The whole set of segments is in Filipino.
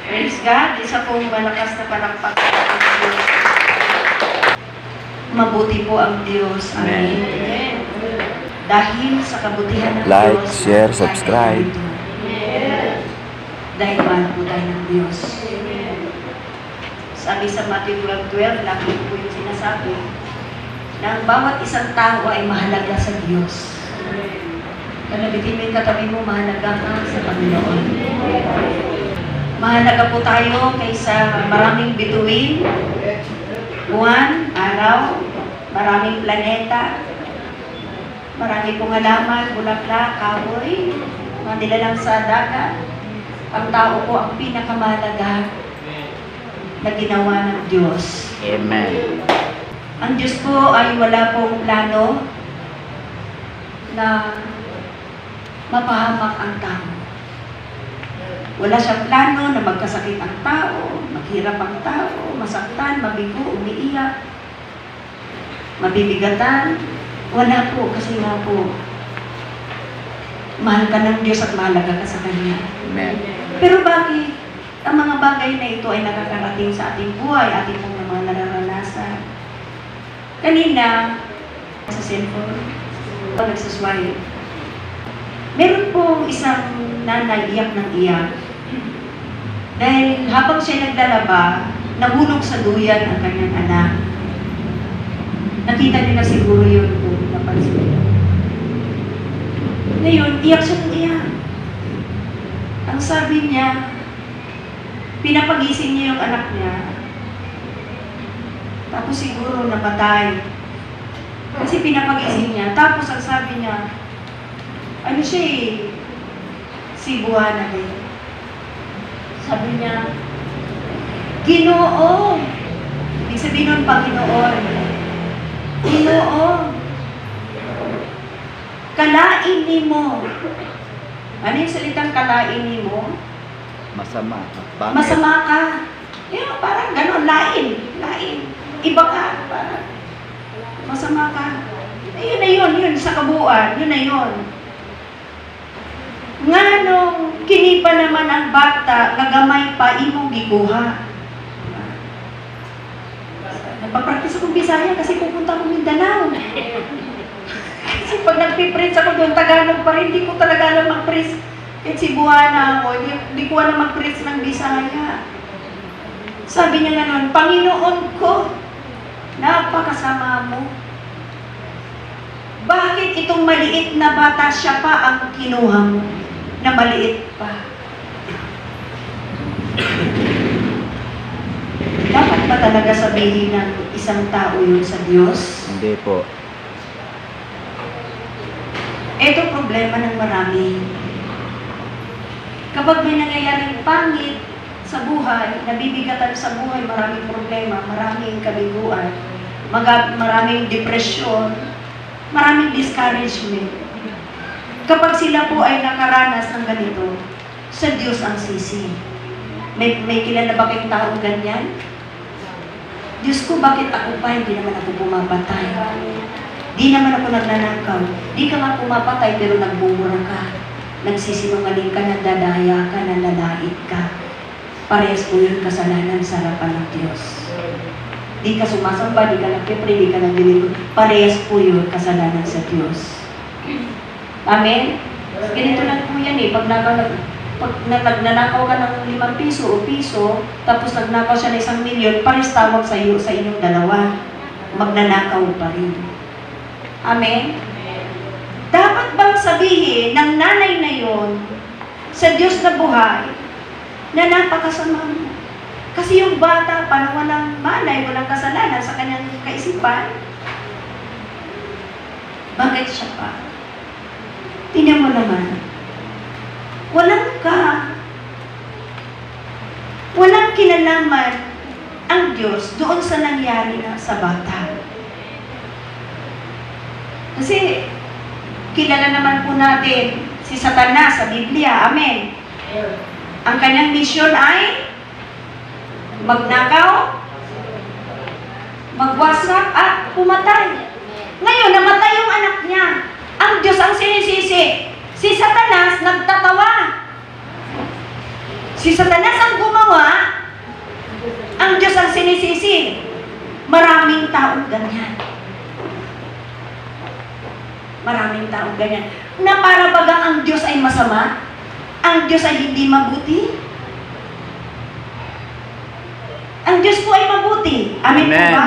Praise God. Isa pong malakas na palakpak sa ating Diyos. Mabuti po ang Diyos. Amen. Amen. Dahil sa kabutihan ng Like, Diyos, share, subscribe. Dahil mahal po tayo ng Diyos. Sabi sa Matthew 12:12, lagi po yung sinasabi, na ang bawat isang tao ay mahalaga sa Diyos. Kanabitin mo yung katabi mo, mahalaga ka sa Panginoon. Mahalaga po tayo kaysa maraming bituin, buwan, araw, maraming planeta, marami pong halaman, bulaklak, kahoy, mga nilalang sa dagat. Ang tao po ang pinakamahalaga na ginawa ng Diyos. Amen. Ang Diyos po ay wala pong plano na mapahamak ang tao. Wala siyang plano na magkasakit ang tao, maghirap ang tao, masaktan, mabigo, umiiyak, mabibigatan. Wala po, kasi nga po, mahal ka ng Diyos at mahalaga ka sa Kanya. Amen. Pero bakit ang mga bagay na ito ay nakakarating sa ating buhay, ating mga nararanasan? Kanina, sa cellphone, nagsaswipe. Meron pong isang nanay iyak ng iyak. Dahil habang siya naglalaba, nahulog sa duyan ang kanyang anak. Nakita niyo na siguro yun kung napansin niyo. Ngayon, iyak siya ng iyak. Ang sabi niya, pinapagising niya yung anak niya. Tapos siguro napatay. Kasi pinapagising niya. Tapos ang sabi niya, ano siya eh, Cebuana din. Sabi niya, Ginoo. Ibig sabihin nun, Panginoon. Ginoo. Kalain ni mo. Ano yung salitang kalain ni mo? Masama. Bakit? Masama ka. Yung parang gano'n, lain. Iba ka. Parang masama ka. Yun na yun sa kabuuan. Yun na yun. Nga nung kinipa naman ang bata, nagamay pa, imong gikuha. Nagpa-practice akong Bisaya kasi pupunta akong Mindanao. Kasi pag nagpipreach ako doon, Tagalog pa rin, hindi ko talaga alam mag-preach. Kahit Cebuana ako, hindi ko alam mag-preach ng Bisaya. Sabi niya nga Panginoon ko, napakasama mo. Bakit itong maliit na bata siya pa ang kinuha mo? Na maliit pa. Dapat ba talaga sabihin ng isang tao yun sa Diyos? Hindi po. Ito problema ng marami. Kapag may nangyayaring pangit sa buhay, nabibigatan sa buhay, maraming problema, maraming kabiguan, maraming depresyon, maraming discouragement. Kapag sila po ay nakaranas ng ganito, sa Diyos ang sisi. May kilala ba kayong taong ganyan? Diyos ko, bakit ako pa? Hindi naman ako pumapatay. Di naman ako nagnanakaw. Di ka nga pumapatay, pero nagbumura ka. Nagsisinungaling ka, nagdadaya ka, nanlalait ka. Parehas po yun kasalanan sa harapan ng Diyos. Di ka sumasamba, di ka nagpipre, di ka naglilingkod. Parehas po yun kasalanan sa Diyos. Amen? Ganito lang po yan eh. Pag nagnanakaw ka ng 5 piso o piso, tapos nagnakaw siya ng 1 milyon, pares tawag sa inyong dalawa. Magnanakaw pa rin. Amen? Dapat bang sabihin ng nanay na yon sa Diyos na buhay na napakasama mo? Kasi yung bata, parang walang malay, walang kasalanan sa kanyang kaisipan. Bakit siya pa? Tingnan mo naman. Walang kinalaman ang Diyos doon sa nangyari na sa bata. Kasi, kilala naman po natin si Satanas sa Biblia. Amen. Ang kanyang misyon ay magnakaw, magwasak, at pumatay. Ngayon, namatay yung anak niya. Ang Diyos ang sinisisi. Si Satanas nagtatawa. Si Satanas ang gumawa sinisisi. Maraming taong ganyan. Maraming taong ganyan. Na para bagang ang Diyos ay masama, ang Diyos ay hindi mabuti. Ang Diyos po ay mabuti. Amen po ba?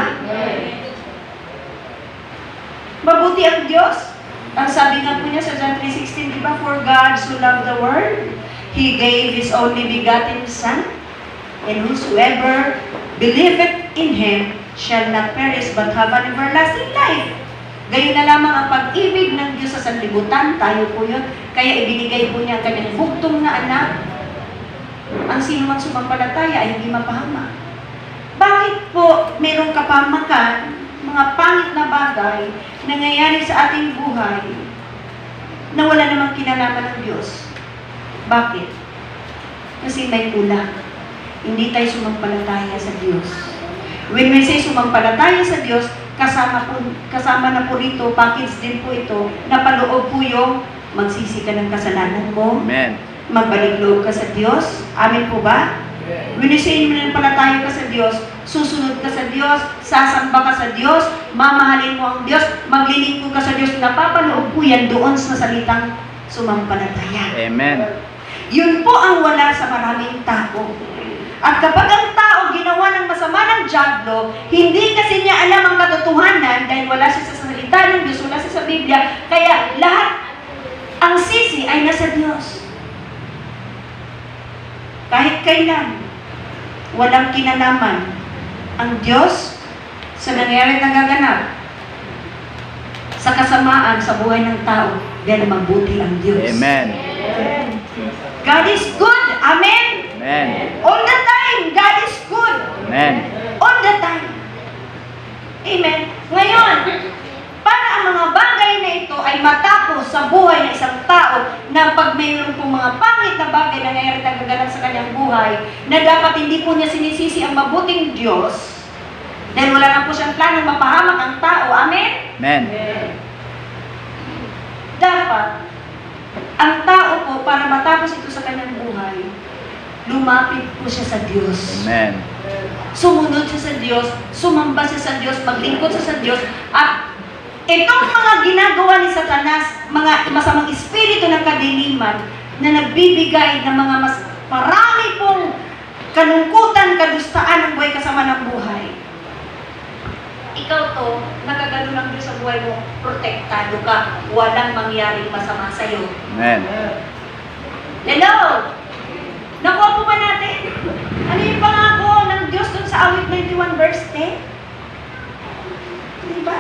Mabuti ang Diyos. Ang sabi nga po niya sa John 3:16, di ba? For God so loved the world, He gave His only begotten Son, and whosoever believeth in Him shall not perish but have an everlasting life. Gayon na lamang ang pag-ibig ng Diyos sa sanlibutan, tayo po yun. Kaya ibinigay po niya ang kanyang bugtong na anak. Ang sino man sumampalataya ay hindi mapahamak. Bakit po mayroong kapamakan, mga pangit na bagay, nangyayari sa ating buhay, na wala namang kinalaman ng Diyos? Bakit? Kasi may kulang. Hindi tayo sumampalataya sa Diyos. When we say sumampalataya sa Diyos, kasama na po rito, package din po ito, napaloob po yung magsisi ka ng kasalanan mo, Amen. magbalik loob ka sa Diyos. Amen po ba? When you say mananampalataya ka sa Diyos, susunod ka sa Diyos, sasamba ka sa Diyos, mamahalin mo ang Diyos, maglilingkod ka sa Diyos, napapaloob po yan doon sa salitang sumampalataya. Amen. Yun po ang wala sa maraming tao. At kapag ang tao ginawa ng masama ng jadlo, hindi kasi niya alam ang katotohanan dahil wala siya sa salita ng Diyos, wala siya sa Biblia, kaya lahat ang sisi ay nasa Diyos. Kahit kailan, walang kinalaman ang Diyos sa nangyari na gaganap sa kasamaan sa buhay ng tao dahil mabuti ang Diyos. Amen. God is good. Amen. Amen. All the time, God is good. Amen. All the time. Amen. Ngayon, para ang mga bagay na ito ay matapos sa buhay ng isang tao na pag mayroon pong mga pangit na bagay na nangyayari na gaganap sa kanyang buhay, na dapat hindi po niya sinisisi ang mabuting Diyos, dahil wala na po siyang planong mapahamak ang tao. Amen? Amen. Dapat, ang tao po, para matapos ito sa kanyang buhay, lumapit po siya sa Diyos. Amen. Sumunod siya sa Diyos, sumamba siya sa Diyos, maglingkod siya sa Diyos, at itong mga ginagawa ni Satanas, mga masamang espiritu ng kadiliman, na nagbibigay ng mga mas marami pong kalungkutan, kadustaan ng buhay kasama ng buhay. Ikaw to, nakagano ng Diyos sa buhay mo, protektado ka, walang mangyaring masama sa'yo. Amen. Hello! Nakuha po ba natin? Ano yung pangako ng Diyos dun sa awit 91 verse 10? Diba?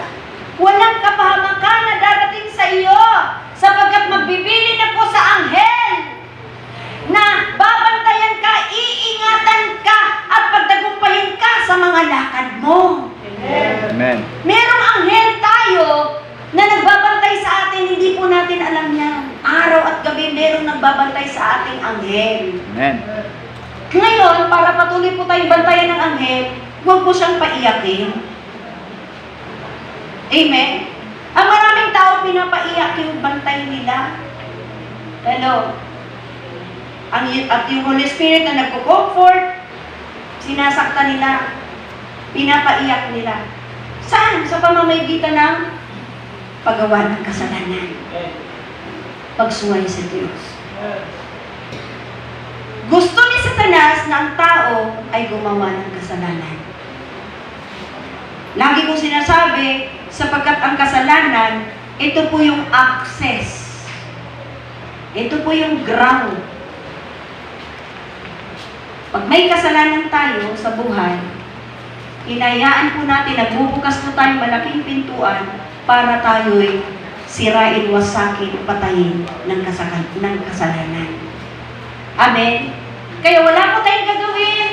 Walang kapahamakan na darating sa iyo sapagkat magbibilin ako sa anghel na babantayan ka, iingatan ka, at pagtagumpayin ka sa mga lakad mo. Amen. Merong anghel tayo na nagbabantay sa atin, hindi po natin alam yan. Araw at gabi merong nagbabantay sa ating anghel. Amen. Ngayon, para patuloy po tayong bantayan ng anghel, huwag po siyang paiyakin. Amen? Ang maraming tao pinapaiyak yung bantay nila. Hello? At yung Holy Spirit na nagko-comfort, sinasaktan nila, pinapaiyak nila. Saan? Sa pamamagitan ng paggawa ng kasalanan. Pagsuway sa Diyos. Gusto ni Satanas na ang tao ay gumawa ng kasalanan. Lagi kong sinasabi, sapagkat ang kasalanan, ito po yung access. Ito po yung ground. Pag may kasalanan tayo sa buhay, hinayaan po natin, nagbubukas po tayong malaking pintuan para tayo'y sirain, wasakin, patayin ng kasalanan. Amen? Kaya wala po tayong gagawin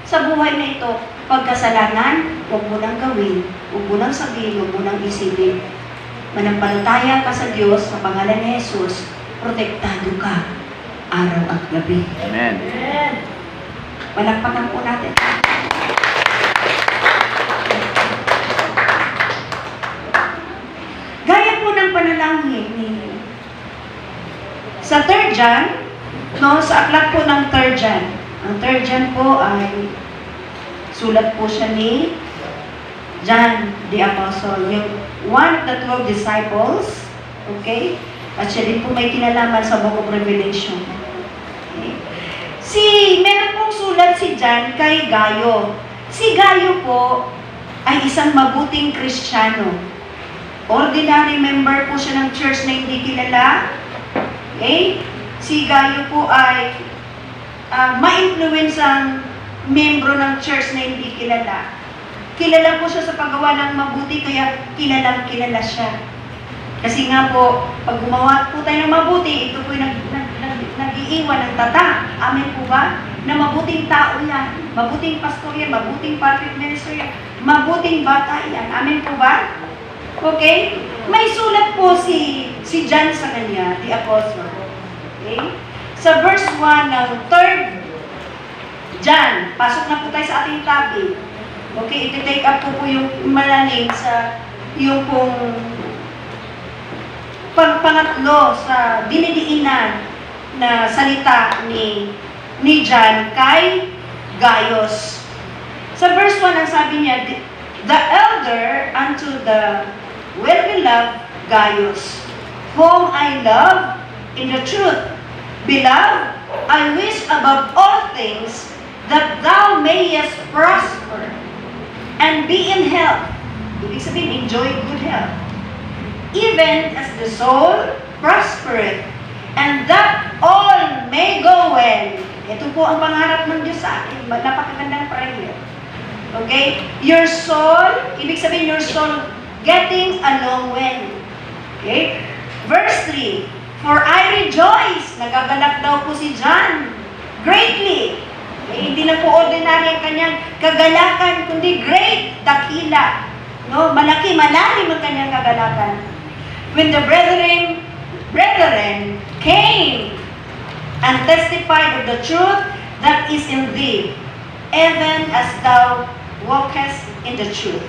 sa buhay na ito. Pagkasalanan, huwag mo nang gawin, huwag mo nang sabihin, huwag mo nang isipin. Manampalataya ka sa Diyos, sa pangalan ni Jesus, protektado ka araw at gabi. Amen. Palakpakan po natin. Gaya po ng panalangin ni sa 3 John, sa aklat po ng 3 John. Ang 3 John po ay Sulat po siya ni John the Apostle, yung one of the 12 disciples, okay? At siya din po may kinalaman sa Book of Revelation. Okay? Meron pong sulat si John kay Gayo. Si Gayo po ay isang mabuting Kristiyano. Ordinary member po siya ng church na hindi kilala. Okay? Si Gayo po ay ma-influensang membro ng church na hindi kilala. Kilala po siya sa paggawa ng mabuti, kaya kilala siya. Kasi nga po, pag gumawa po tayo ng mabuti, ito po yung nag-iiwan ng tata. Amen po ba? Na mabuting tao yan, mabuting pastor yan, mabuting public minister yan, mabuting bata yan. Amen po ba? Okay? May sulat po si John sa kanya, the Apostle. Okay? Sa verse 1 ng 3rd John, pasok na po tayo sa ating topic. Okay, iti-take up po yung malalim sa yung pong pangatlo sa dinidiinan na salita ni John kay Gaius. Sa verse 1, ang sabi niya, the elder unto the well-beloved Gaius, whom I love in the truth. Beloved, I wish above all things that thou mayest prosper and be in health. Ibig sabihin, enjoy good health. Even as the soul prospereth, and that all may go well. Ito po ang pangarap ng Diyos sa atin. Napakagandang prayer. Okay? Your soul, ibig sabihin your soul getting along well. Okay? Verse 3, for I rejoice, nagagalak daw po si John, greatly. Hindi lang po ordinary ang kanyang kagalakan, kundi great, dakila. No? Malaki, malalim ang kanyang kagalakan. When the brethren came and testified of the truth that is in thee, even as thou walkest in the truth.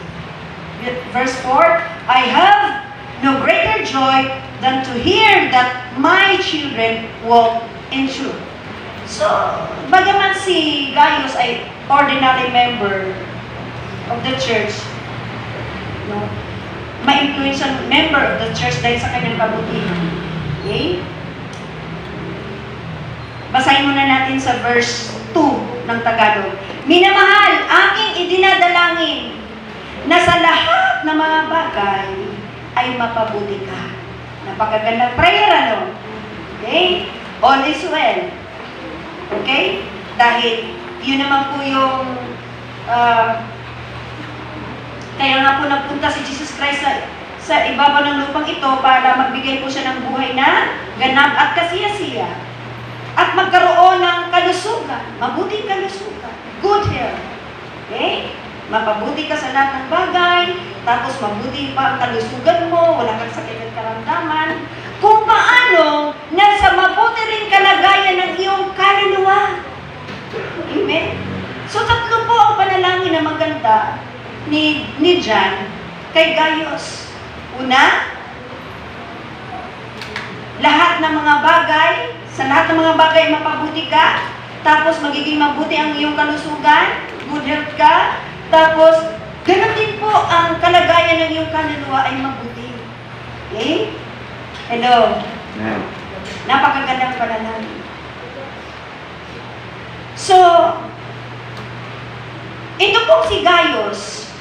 Verse 4, I have no greater joy than to hear that my children walk in truth. So, bagaman si Gaius ay ordinary member of the church, no, ma-influential member of the church dahil sa kanyang kabutihan. Okay? Basahin muna natin sa verse 2 ng Tagalog. Minamahal, aking idinadalangin na sa lahat ng mga bagay ay mapabuti ka. Napakagandang prayer, ano? Okay? All is well. Okay? Dahil yun naman po yung kaya nga po nagpunta si Jesus Christ sa ibabaw ng lupang ito para magbigay po siya ng buhay na ganap at kasiyasiya. At magkaroon ng kalusugan, mabuting kalusugan, good health. Okay? Mapabuti ka sa lahat ng bagay, tapos mabuti pa ang kalusugan mo, wala kang sakit at karamdaman. Kung paano nasa mabuti rin kalagayan ng iyong kaluluwa. Amen? So, tatlo po ang panalangin na maganda ni John kay Gaius. Una, lahat ng mga bagay, sa lahat ng mga bagay mapabuti ka, tapos magiging mabuti ang iyong kalusugan, good health ka, tapos ganoon din po ang kalagayan ng iyong kaluluwa ay mabuti. Okay? Hello? Amen. Napakagandang panalangin. So, ito pong si Gaius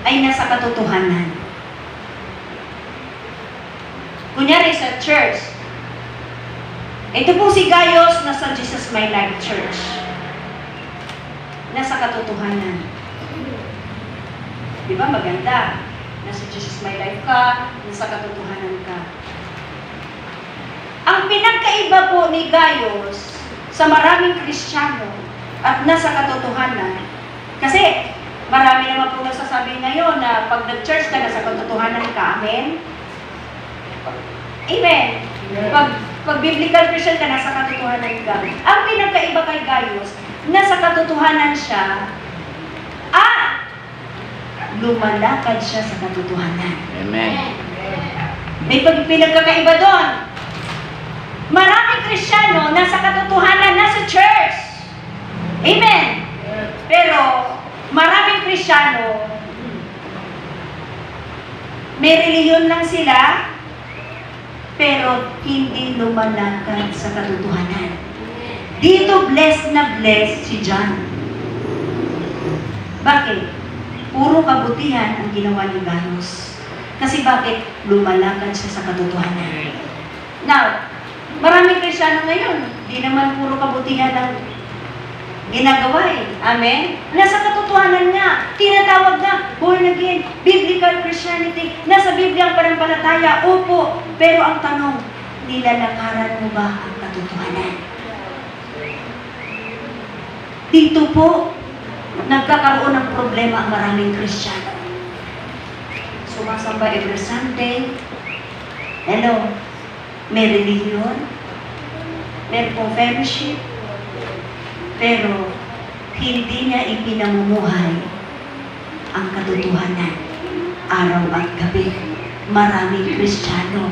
ay nasa katotohanan. Kunyari sa church, ito pong si Gaius nasa Jesus My Life Church. Nasa katotohanan. Di ba maganda? Nasa Jesus My Life ka, nasa katotohanan ka. Ang pinagkaiba po ni Gaius sa maraming Kristiyano at nasa katotohanan, kasi marami naman po nasasabi ngayon na pag nag-church ka, nasa katotohanan ka. Amen? Amen. Pag biblical Christian ka, nasa katotohanan ka. Ang pinagkaiba kay Gaius, nasa katotohanan siya, lumalakad siya sa katotohanan. Amen. May pinagkakaiba doon. Maraming Kristiyano nasa katotohanan, nasa church. Amen. Pero marami Kristiyano, may reliyon lang sila, pero hindi lumalakad sa katotohanan. Dito blessed na blessed si John. Bakit? Puro kabutihan ang ginawa ni Gaius. Kasi bakit? Lumalakad siya sa katotohanan. Now, maraming Kristiyano ngayon, di naman puro kabutihan ang ginagawa eh. Amen? Nasa katotohanan nga. Tinatawag na born again, biblical Christianity. Nasa Biblia ang panampalataya. Opo. Pero ang tanong, nilalakaran mo ba ang katotohanan? Dito po, nagkakaroon ng problema ang maraming Kristiyano. Sumasamba every Sunday. Hello? May religion. May fellowship. Pero, hindi niya ipinamumuhay ang katotohanan araw at gabi. Maraming Kristiyano,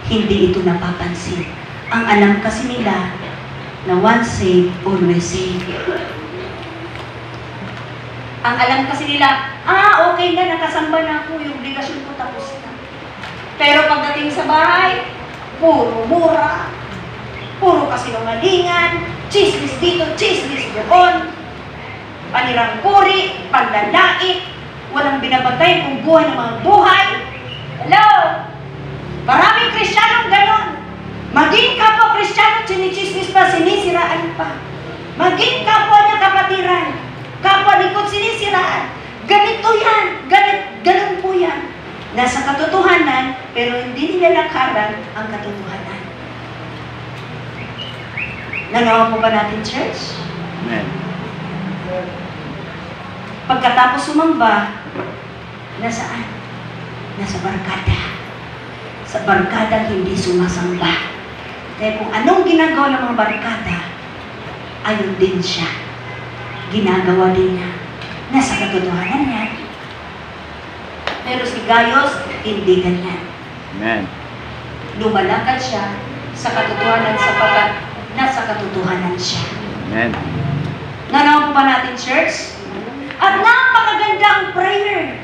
hindi ito napapansin. Ang alam kasi nila na once saved, always saved. Ang alam kasi nila, okay na, nakasamba na ako, yung obligasyon ko tapos na. Pero pagdating sa bahay, puro mura, puro kasinungalingan, chismis dito, chismis doon, panirang kuri, panlalait, walang binabantay kung buhay ng mga buhay. Hello? Maraming Kristiyanong ganon. Maging kapwa Kristiyano, sinichismis pa, sinisiraan pa. Maging kapwa niya kapatiran, kapwa likod sinisiraan. Ganito yan, ganon po yan. Nasa katotohanan, pero hindi nila lakaran ang katotohanan. Nanawa po ba natin, church? Amen. Pagkatapos sumamba, nasaan? Nasa barkada. Sa barkada hindi sumasamba. Kaya kung anong ginagawa ng mga barkada, ayun din siya. Ginagawa din niya. Nasa katotohanan niya. Pero si Gaius, hindi ganyan. Amen. Lumalakad siya sa katotohanan sapagkat nasa katotohanan siya. Amen. Nanaw pa natin, church? At napakaganda ang prayer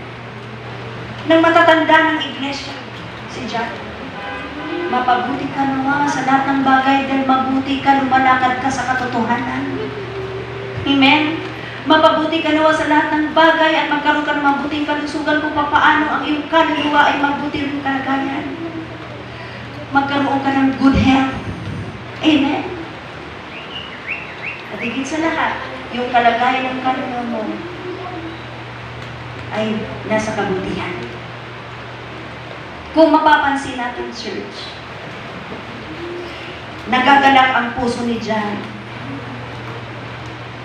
ng matatanda ng iglesia. Si John, mapabuti ka nawa sa lahat ng bagay dahil mabuti ka, lumalakad ka sa katotohanan. Amen? Mapabuti ka nawa sa lahat ng bagay at magkaroon ka ng mabuting kalusugan kung paano ang iyong kaluluwa ay mabuti rin kalagayan. Magkaroon ka ng good health. Amen? At higit sa lahat, yung kalagayan ng kaluluwa mo ay nasa kabutihan. Kung mapapansin natin, church, nagagalak ang puso ni John.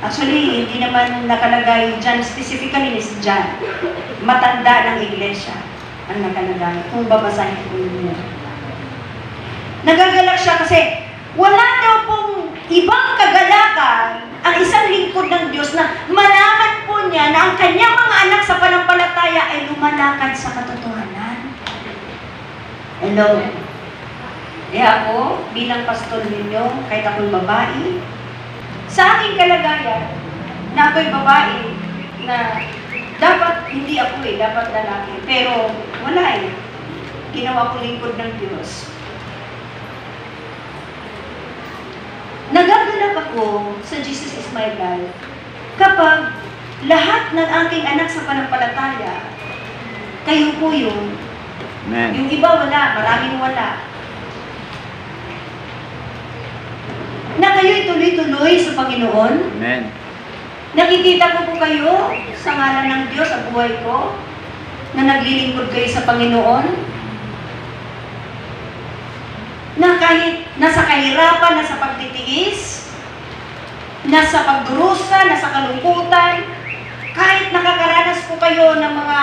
Actually, hindi naman nakalagay John, specifically ni si John. Matanda ng iglesia ang nakalagay. Kung babasahin ko yun. Nagagalak siya kasi wala daw pong ibang kagalakan ang isang lingkod ng Diyos na malaman po niya na ang kanyang mga anak sa panampalataya ay lumalakad sa katotohanan. Hello? Ako, bilang pastor ninyo, kahit ako'y babae, sa aking kalagayan, na ako'y babae, na dapat, hindi ako dapat lalaki. Pero, wala Ginawa ko lingkod ng Diyos. Nagagalak ako sa Jesus is my life kapag lahat ng aking anak sa panampalataya, kayo po yun. Amen. Yung iba wala, maraming wala. Na kayo'y tuloy-tuloy sa Panginoon. Amen. Nakikita ko po kayo sa ngalan ng Diyos sa buhay ko na naglilingkod kayo sa Panginoon. Na kahit nasa kahirapan, nasa pagtitiis, nasa pagdurusa, nasa kalungkutan, kahit nakakaranas po kayo ng mga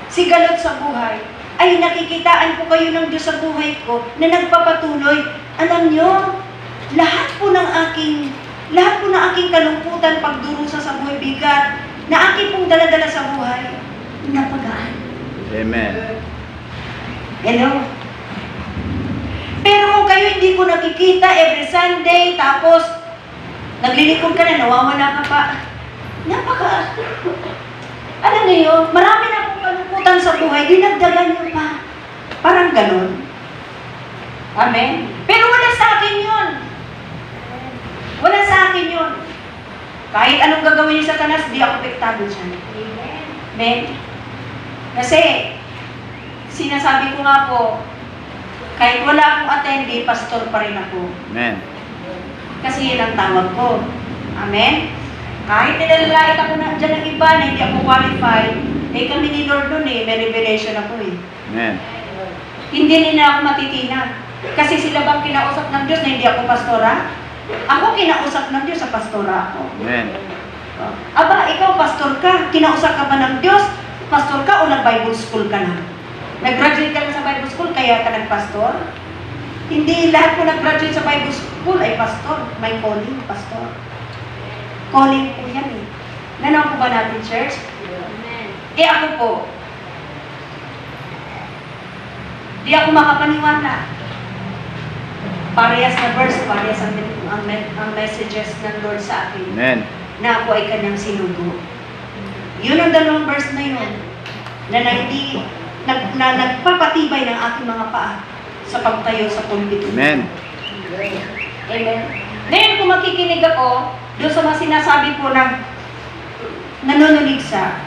sigalot sa buhay, ay nakikitaan po kayo ng Diyos sa buhay ko na nagpapatuloy. Alam nyo, lahat po ng aking kalungkutan, pagdurusa sa buhay, bigat, na aking pong daladala sa buhay, napagaan. Amen. Hello? Pero kung kayo hindi ko nakikita every Sunday, tapos naglilikod ka na, nawawala ka pa, alam niyo, marami na akong kalungkutan sa buhay, dinagdagan niyo pa. Parang ganun. Amen? Pero wala sa akin yun. Wala sa akin yun. Kahit anong gagawin niyo sa Satanas, di ako pektado dyan. Amen? Kasi, sinasabi ko nga po, kahit wala akong attendee, pastor pa rin ako. Amen. Kasi yun ang tawag ko. Amen? Kahit nilalait ako na dyan ng iba na hindi ako qualified, eh kami ni Lord nun eh, may revelation ako eh. Amen. Hindi nila ako matitinag. Kasi sila bang kinausap ng Diyos na hindi ako pastora? Ako kinausap ng Diyos sa pastora ako. Amen. Aba, ikaw pastor ka, kinausap ka ba ng Diyos? Pastor ka o nag-Bible school ka na? Nag-graduate ka na sa Bible school, kaya ka nag-pastor? Hindi lahat ko nag-graduate sa Bible school ay pastor. May calling, pastor. Calling po yan eh. Nanaw po ba natin, church? Amen. Eh ako po, di ako makapaniwala. Parehas na verse, parehas ang messages ng Lord sa akin. Amen. Na ako ay kanyang sinugo. Yun ang dalawang verse na yun. Na nagpapatibay ng aking mga paa sa pagtayo sa pulpito. Amen. Amen. Ngayon kung makikinig ako, doon sa mga sinasabi po ng nanunuligsa.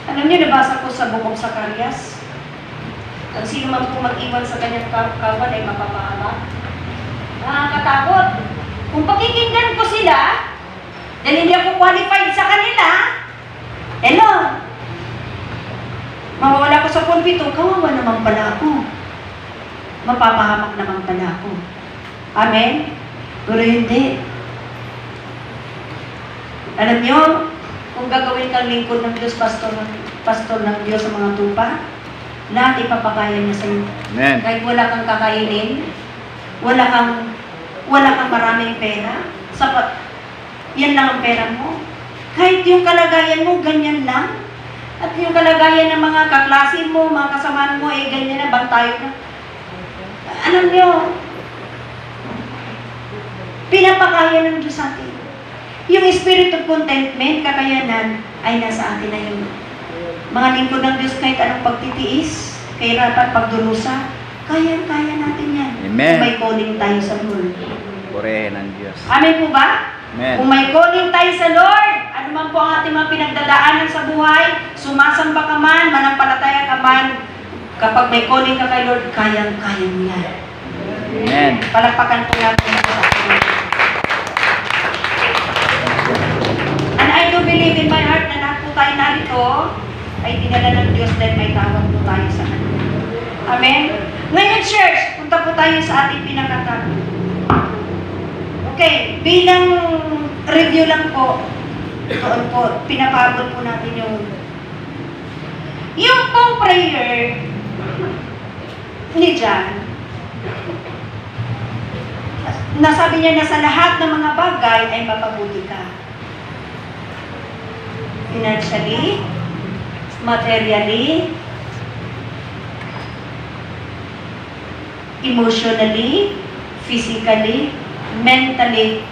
Alam niyo, nabasa ko sa Book of Zacarias. Ang sino man po mag-iwan sa kanyang kawan ay mapapahama. Nakakatakot. Kung pakikinggan ko sila, dahil hindi ako qualified sa kanila, hello, mawawala ko sa pulpito, kawawa naman pala ako. Mapapahamak naman pala ako. Amen? Pero hindi. Alam niyo, kung gagawin kang lingkod ng Diyos, pastor ng Diyos sa mga tupa, lahat ipapakaya niya sa iyo. Amen. Kahit wala kang kakainin, wala kang maraming pera, sapat, yan lang ang pera mo. Kahit yung kalagayan mo, ganyan lang. At yung kalagayan ng mga kaklase mo, mga kasamaan mo, eh ganyan na, bantayo na. Alam niyo, pinapakaya ng Diyos sa atin. Yung spirit of contentment, kakayanan, ay nasa atin na yun. Mga lingkod ng Diyos, kahit anong pagtitiis, kahirapan, pagdurusa, kaya natin yan. Amen. Kung may calling tayo sa Lord. Purihin ang Diyos. Amen po ba? Amen. Kung may calling tayo sa Lord, ano man po ang ating mga pinagdadaanan sa buhay, sumasamba ka man, manampalataya ka man, kapag may calling ka kay Lord, kayang-kaya mo yan. Amen. Palakpakan po natin ito sa atin. And I do believe in my heart na lahat po tayo narito ay dinala ng Diyos dahil may tawag po tayo sa Kanya. Amen? Ngayon, church, punta po tayo sa ating pinakatago. Okay, bilang review lang po, doon po, pinapabot po natin yung pong prayer ni John. Nasabi niya na sa lahat ng mga bagay ay mapabuti ka. Financially, materially, emotionally, physically, mentally.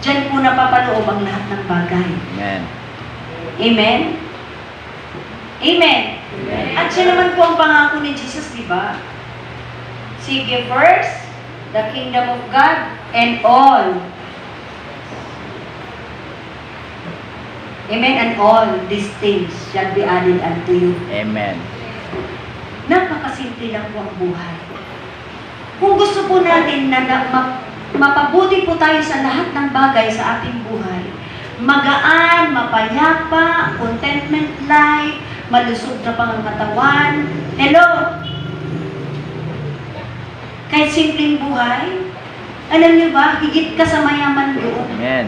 Diyan po napapaloob ang lahat ng bagay. Amen. Amen? Amen. Amen. At siya naman po ang pangako ni Jesus, di ba? Seek ye first the kingdom of God and all. Amen? And all these things shall be added unto you. Amen. Napakasimple lang po ang buhay. Kung gusto po natin na mapabuti po tayo sa lahat ng bagay sa ating buhay, magaan, mapayapa, contentment life, malusog na pangangatawan. Hello? Kahit simpleng buhay, alam niyo ba, higit ka sa mayaman doon. Amen.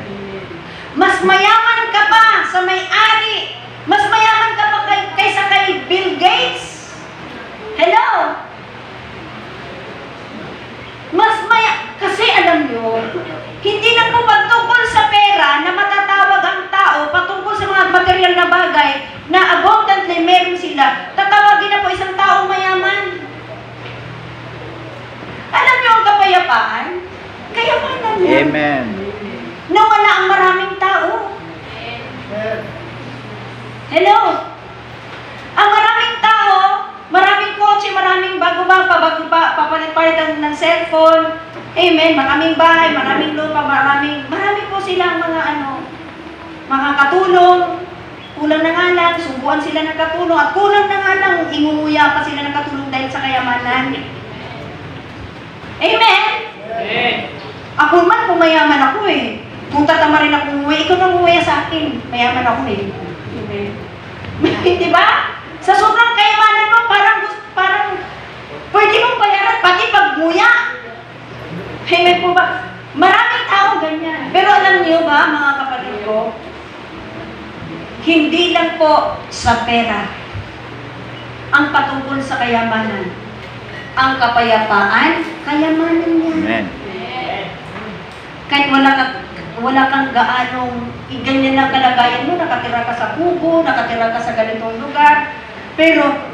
Mas mayaman ka pa sa may-ari. Mas mayaman ka pa kaysa kay Bill Gates. Hello? Kasi alam nyo, hindi na po patungkol sa pera na matatawag ang tao patungkol sa mga material na bagay na abundantly meron sila. Tatawagin na po isang taong mayaman. Alam nyo ang kapayapaan? Kayamanan yan. Amen. Na wala ang maraming tao. Hello? Ang maraming tao, maraming kotse, maraming papalit-palitan ng cellphone. Amen. Maraming bahay, maraming lupa, marami po silang mga katulong. Kulang na nga lang, subuan sila ng katulong, at kulang na nga lang, ingunguya pa sila ng katulong dahil sa kayamanan. Amen? Ako man, kung mayaman ako eh. Kung tatama rin ako umuwi, ikaw nang umuwi sa akin. Mayaman ako eh. Amen. Di ba? Sa sobrang kayamanan mo, parang pwede mong bayaran pati pagmuya. Amen po ba? Maraming tao ganyan. Pero alam niyo ba, mga kapatid ko, hindi lang po sa pera ang patungkol sa kayamanan. Ang kapayapaan, kayamanan yan. Amen. Kahit wala kang gaanong ganyan ang kalagayan mo, nakatira ka sa kubo, nakatira ka sa ganitong lugar, pero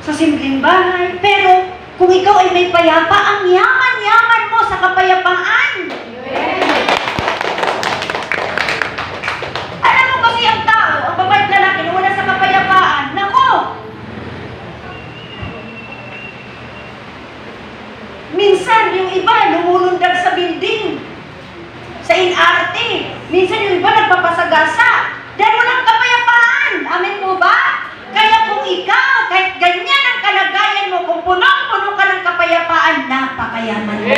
sa simpleng bahay, pero kung ikaw ay may payapa, ang yaman-yaman mo sa kapayapaan. Alam mo kasi ang tao, ang babae at lalaki na wala sa kapayapaan, nako! Minsan yung iba lumulundag sa building, sa NRT. Minsan yung iba nagpapasagasa dahil walang kapayapaan. Amen po ba? Kaya kung ikaw, kahit ganyan ang kalagayan mo, kung punong-puno ka ng kapayapaan, napakayaman mo.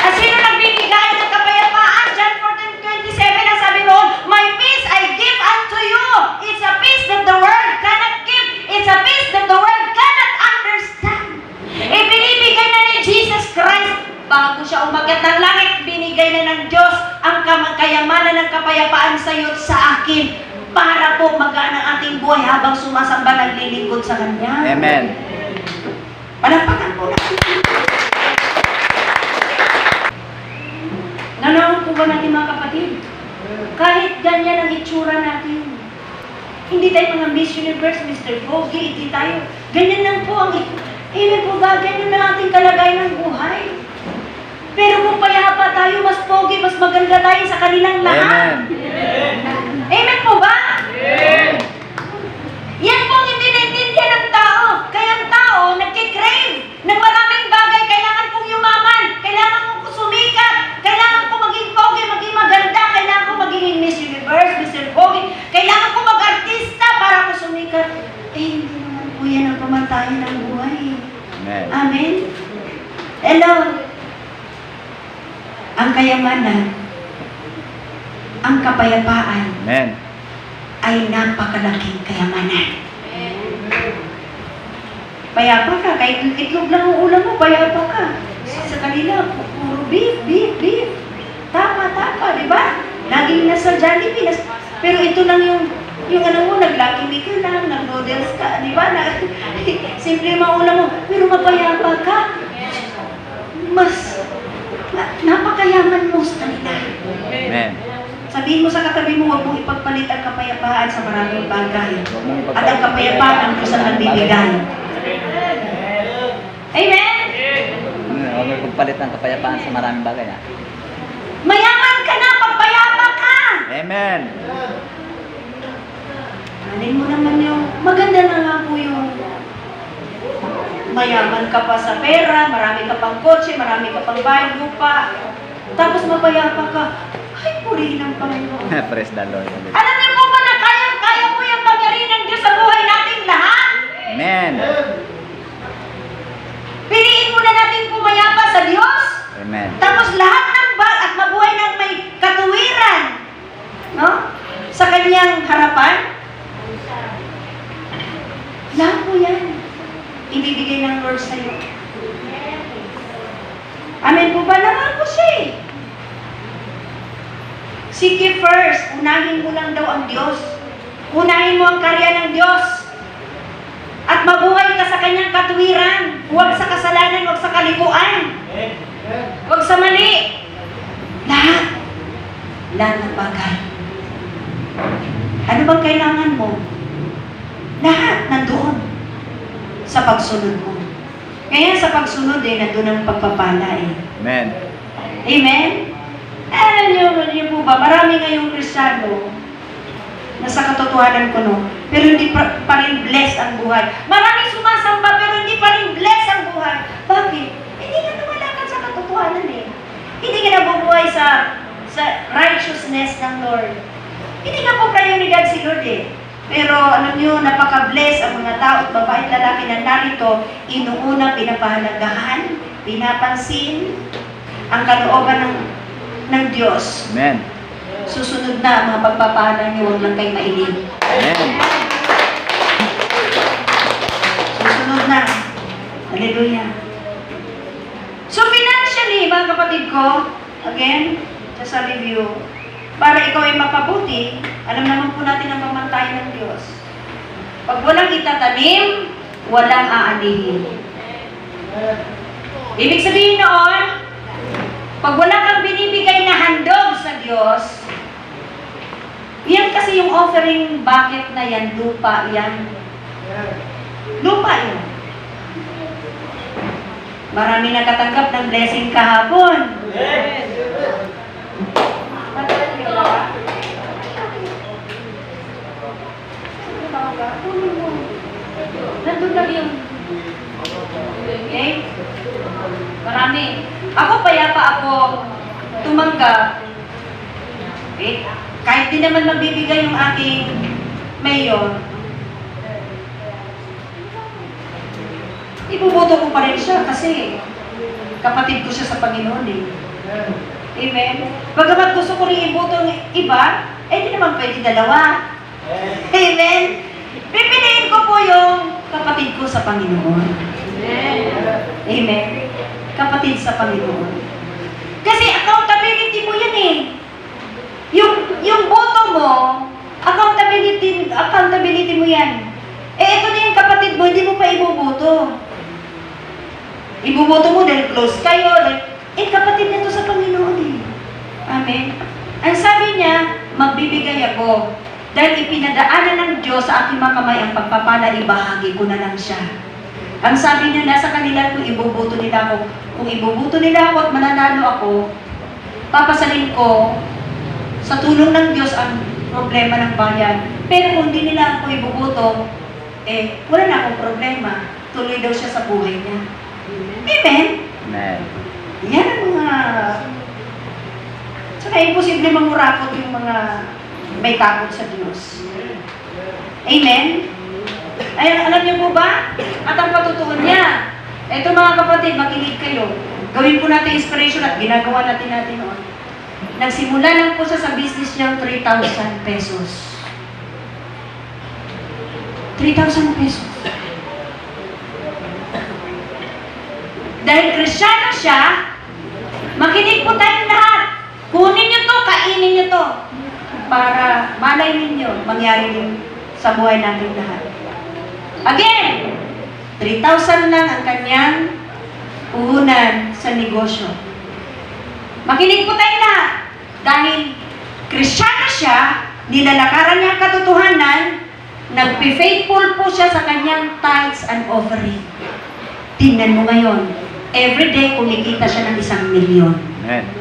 At sino nagbibigay ng kapayapaan? John 14:27 ang sabi noon, "My peace I give unto you. It's a peace that the world cannot give. It's a peace that the world cannot understand." Ibinibigay na ni Jesus Christ bago siya umakyat ng langit, binigay na ng Diyos ang kayamanan ng kapayapaan sa iyo at sa akin para po magaan ang ating buhay habang sumasamba naglilingkod sa Kanya. Amen. Palapakan po natin. Nanonood po ba natin mga kapatid? Kahit ganyan ang itsura natin, hindi tayo mga Miss Universe, Mr. Gogi, hindi tayo. Ganyan lang po ang Amen po ba? Ganyan ang ating kalagayan ng buhay. Pero kung payapa tayo, mas pogi, mas maganda tayo sa kanilang lahat. Amen. Amen po ba? Yan po ang hindi naintindihan ng tao. Kaya ang tao nagkikrave ng maraming bagay. Kailangan kong yumaman, kailangan kong sumikat, kailangan kong maging pogi, maging maganda, kailangan kong maging Miss Universe, Mr. Pogi, kailangan kong mag-artista para ko sumikat. Hindi naman po yan ang pamantayan ng buhay. Amen. Amen? Hello? Ang kayamanan, ang kapayapaan, Amen. ay napakalaking kayamanan. Payapa ka, kahit itlog lang ang ulam mo, payapa ka. Sa kanila, puro beef. Tama, di ba? Laging nasa Jollibee. Pero ito lang yung ano mo, nag-Lucky Me ka lang, nag-noodles ka, di ba? Simple yung mga ulam mo, pero mapayapa ka. Napakayaman mo sa kanila. Amen. Sabihin mo sa katabi mo, huwag mong ipagpalit ang kapayapaan sa maraming bagay. Huwag mong ipagpalit At ang kapayapaan ang Diyos ang nagbibigay. Amen? Huwag mo ipagpalit ng kapayapaan sa maraming bagay. Mayaman ka na, pagpayapa ka! Amen. Alin mo naman yung, maganda na nga po yung mayaman ka pa sa pera, marami ka pang kotse, marami ka pang bahay, lupa, tapos mapayapa ka, ay, purihin ang Panginoon. Praise the Lord. Alam niyo po ba na kaya mo yung pangyarihan ng Diyos sa buhay nating lahat? Amen. Piliin muna natin pumayapa sa Diyos, Amen. tapos lahat ng at mabuhay ng may katuwiran, no? Sa kanyang harapan. Lahat po yan ibibigay ng Lord sa iyo. Amen po ba? Naman po siya eh. Seek ye first. Unahin mo lang daw ang Diyos. Unahin mo ang karya ng Diyos. At mabuhay ka sa kanyang katuwiran. Huwag sa kasalanan, huwag sa kalikuan. Huwag sa mali. Lahat ng bagay. Ano bang kailangan mo? Lahat nandoon sa pagsunod mo. Kaya sa pagsunod nandun ang pagpapala eh. Amen. Amen? Alam niyo po ba, marami ngayong Kristiyano, Nasa katotohanan ko, no? Pero hindi pa rin blessed ang buhay. Maraming sumasamba pero hindi pa rin blessed ang buhay. Bakit? Hindi ka namalakad sa katotohanan eh. Hindi ka nabubuhay sa righteousness ng Lord. Hindi ka po prioridad si Lord eh. Pero alam nyo, napaka-bless ang mga tao at babae at lalaki na narito, inuuna, pinapahalagahan, pinapansin ang kalooban ng Diyos. Amen. Susunod na ang mga pagpapala niyo, huwag lang kayo mainig. Amen. Susunod na. Hallelujah. So financially, mga kapatid ko, again, just a review, para ikaw ay mapabuti, alam naman po natin ang pamantayan ng Diyos. Pag walang itatanim, walang aanihin. Ibig sabihin noon, pag wala kang binibigay na handog sa Diyos, yan kasi yung offering bucket na yan, lupa yan. Lupa yan. Marami nakatanggap ng blessing kahapon. Nandun lang yung... Okay? Marami. Ako, payapa ako tumanggap. Okay? Kahit di naman magbibigay yung aking mayor, ibuboto ko pa rin siya kasi kapatid ko siya sa Panginoon eh. Amen? Bagamat gusto ko rin iboto ng iba, di naman pwede dalawa. Amen? Pipiliin ko po yung kapatid ko sa Panginoon. Amen? Kapatid sa Panginoon. Kasi accountability mo yan eh. Yung boto mo, accountability mo yan. Ito na yung kapatid mo, hindi mo pa iboboto. Iboboto mo dahil close kayo. Kapatid na to sa Panginoon eh. Amen. Ang sabi niya, magbibigay ako. Dahil ipinadaanan ng Diyos sa aking mga kamay ang pagpapala, ibahagi ko na lang siya. Ang sabi niya, nasa kanila kung iboboto nila ako. Kung iboboto nila ako at mananalo ako, papasalin ko sa tulong ng Diyos ang problema ng bayan. Pero kung hindi nila ako iboboto, wala na akong problema. Tuloy daw siya sa buhay niya. Amen? Amen. Yan ang mga... Saka imposible mangurakot yung mga may takot sa Diyos. Amen? Ay, alam niyo po ba? At ang patutuon niya. Ito mga kapatid, makinig kayo. Gawin po natin inspiration at ginagawa natin noon. Nagsimula lang po siya sa business niyang 3,000 pesos. 3,000 pesos. Dahil Kristiyano siya, makinig po tayong lahat. Kunin niyo to, kainin niyo to. Para malay ninyo, mangyari din sa buhay natin lahat. Again, 3,000 lang ang kanyang puhunan sa negosyo. Makinig po tayong lahat. Dahil Kristiyano siya, nilalakaran niya ang katotohanan, nagpe-faithful po siya sa kanyang tithes and offering. Tingnan mo ngayon, everyday kumikita siya ng 1 milyon. Amen.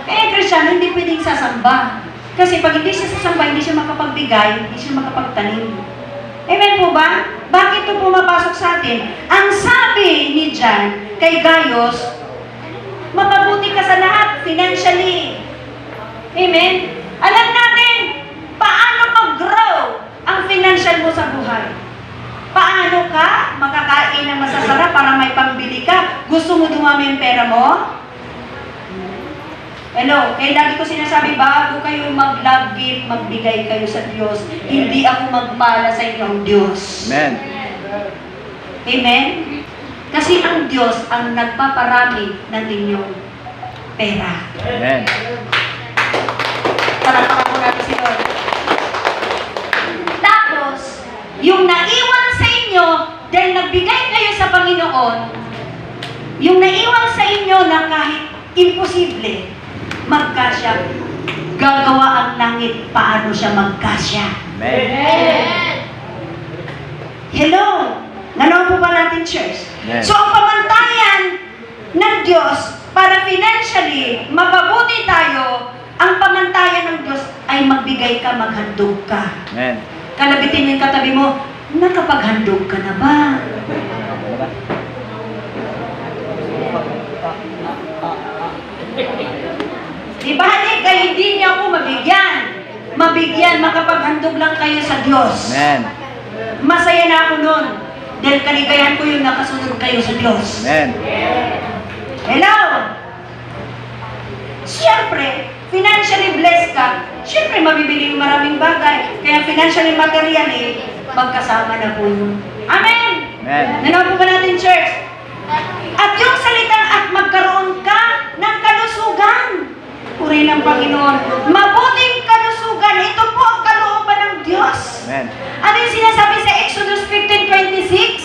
Kaya Kristiyano, hindi pwedeng sasamba. Kasi pag hindi siya sasamba, hindi siya makapagbigay, hindi siya makapagtanim. Amen po ba? Bakit ito pumapasok sa atin? Ang sabi ni John kay Gaius, mapabuti ka sa lahat financially. Amen? Alam natin paano mag-grow ang financial mo sa buhay. Paano ka makakain ng masasarap para may pambili ka? Gusto mo dumami yung pera mo? Hello, kaya lagi ko sinasabi, bago kayo mag-love gift, magbigay kayo sa Diyos. Hindi ako magpala sa inyong Diyos. Amen. Amen? Kasi ang Diyos ang nagpaparami ng inyong pera. Amen. Palakpakan po natin si Lord. Tapos, yung naiwan sa inyo, dahil nagbigay kayo sa Panginoon, yung naiwan sa inyo na kahit imposible, magkasya, gagawa ang langit paano siya magkasya. Amen. Hello! Nanoon po ba natin, church? Amen. So, ang pamantayan ng Diyos para financially, mapabuti tayo, ang pamantayan ng Diyos ay magbigay ka, maghandog ka. Amen. Kalabitin mo yung katabi mo, nakapaghandog ka na ba? Ano ba? Diba, kaya hindi niya ako mabigyan. Mabigyan, makapaghandog lang kayo sa Diyos. Amen. Masaya na ako nun. Dahil kaligayahan ko yung nakasunod kayo sa Diyos. Amen. Hello! Siyempre, financially blessed ka, siyempre mabibili yung maraming bagay. Kaya financially, materially, magkasama na po yun. Amen! Amen. Nanood po ba natin, church? At yung salitang at magkaroon ka ng kalusugan. Puri ng Panginoon. Mabuting kalusugan. Ito po ang kalooban ng Diyos. Amen. Ano yung sinasabi sa Exodus 15:26?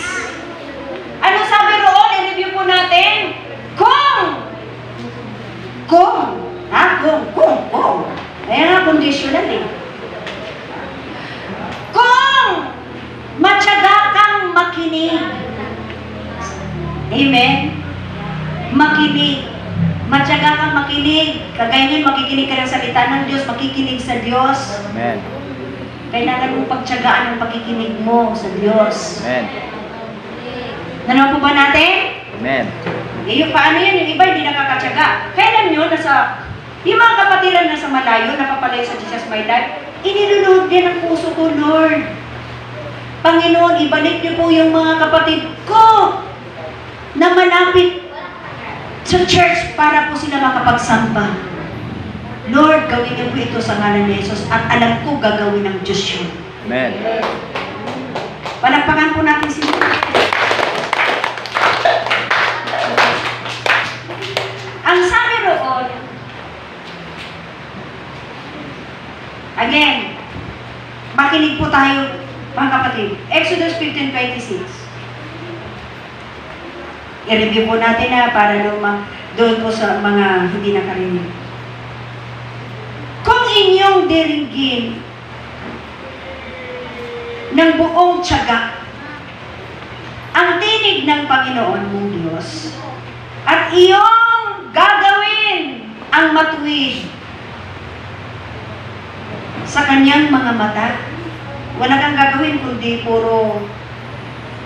Ano sabi roon? I-review po natin. Kung. Ayan nga, conditional eh. Kung matyaga kang makinig. Amen? Makinig. Matyaga kang makinig. Kagaya nun, makikinig ka ng salita ng Diyos, makikinig sa Diyos. Amen. Kailangan mong pagtyagaan ang pakikinig mo sa Diyos. Amen. Nanood po ba natin? Amen. Yung paano yan? Yung iba hindi nakakatyaga. Kailan nyo, yung mga kapatiran na sa malayo, napapalay sa Jesus My Life, inilunood din ang puso ko, Lord. Panginoon, ibalik niyo po yung mga kapatid ko na malapit sa church para po sila makapagsamba. Lord, gawin niyo po ito sa ngalan ni Jesus at alam ko gagawin ng Diyos yun. Amen. Palakpakan po natin si Lord. Ang sabi roon, again, makinig po tayo, mga kapatid. Exodus 15:26. I-review po natin na para doon po sa mga hindi nakarinig. Kung inyong diringgin ng buong tiyaga ang tinig ng Panginoon mong Diyos at iyong gagawin ang matuwid sa kanyang mga mata. Wala kang gagawin kundi puro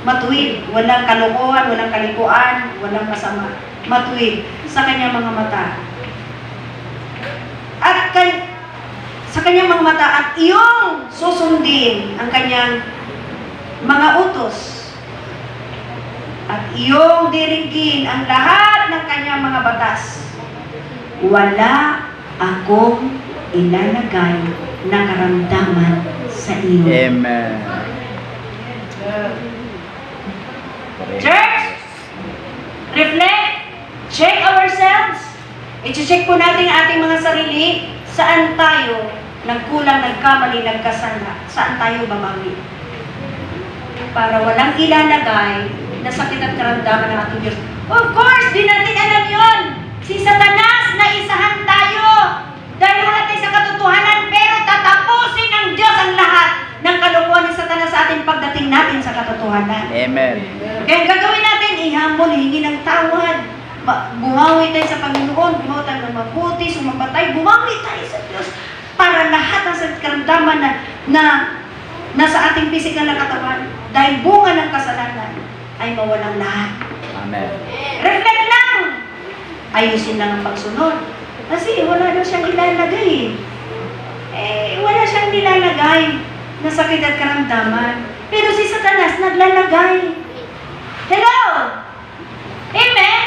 matuwid. Walang kalokohan, walang kalikuan, walang masama. Matuwid sa kanyang mga mata. At sa kanyang mga mata at iyong susundin ang kanyang mga utos. At iyong diringgin ang lahat ng kanyang mga batas. Wala akong ilalagay na karamdaman sa iyo. Amen. Church, reflect, check ourselves. I-check po natin ang ating mga sarili. Saan tayo nagkulang, nagkamali, nagkasala? Saan tayo babawi? Para walang ilalagay na sakit at karamdaman ng ating Diyos. Of course, di natin alam yon. Si Satanas, naisahan tayo. Dahil wala tayo sa katotohanan, pero tatapusin ng Diyos ang lahat ng kalokohan ni Satanas sa ating pagdating natin sa katotohanan. Amen. Kaya ang gagawin natin, ihambol, hingi ng tawad. Bumawi tayo sa Panginoon, bumawi tayo ng mabuti, sumabatay, bumawi tayo sa Diyos. Para lahat ng sakit karamdaman na nasa ating physical na katawan, dahil bunga ng kasalanan, ay mawalang lahat. Amen. Reflect lang! Ayusin lang ang pagsunod. Kasi wala na siyang ilalagay. Wala siyang nilalagay na sakit at karamdaman. Pero si Satanas naglalagay. Hello? Amen?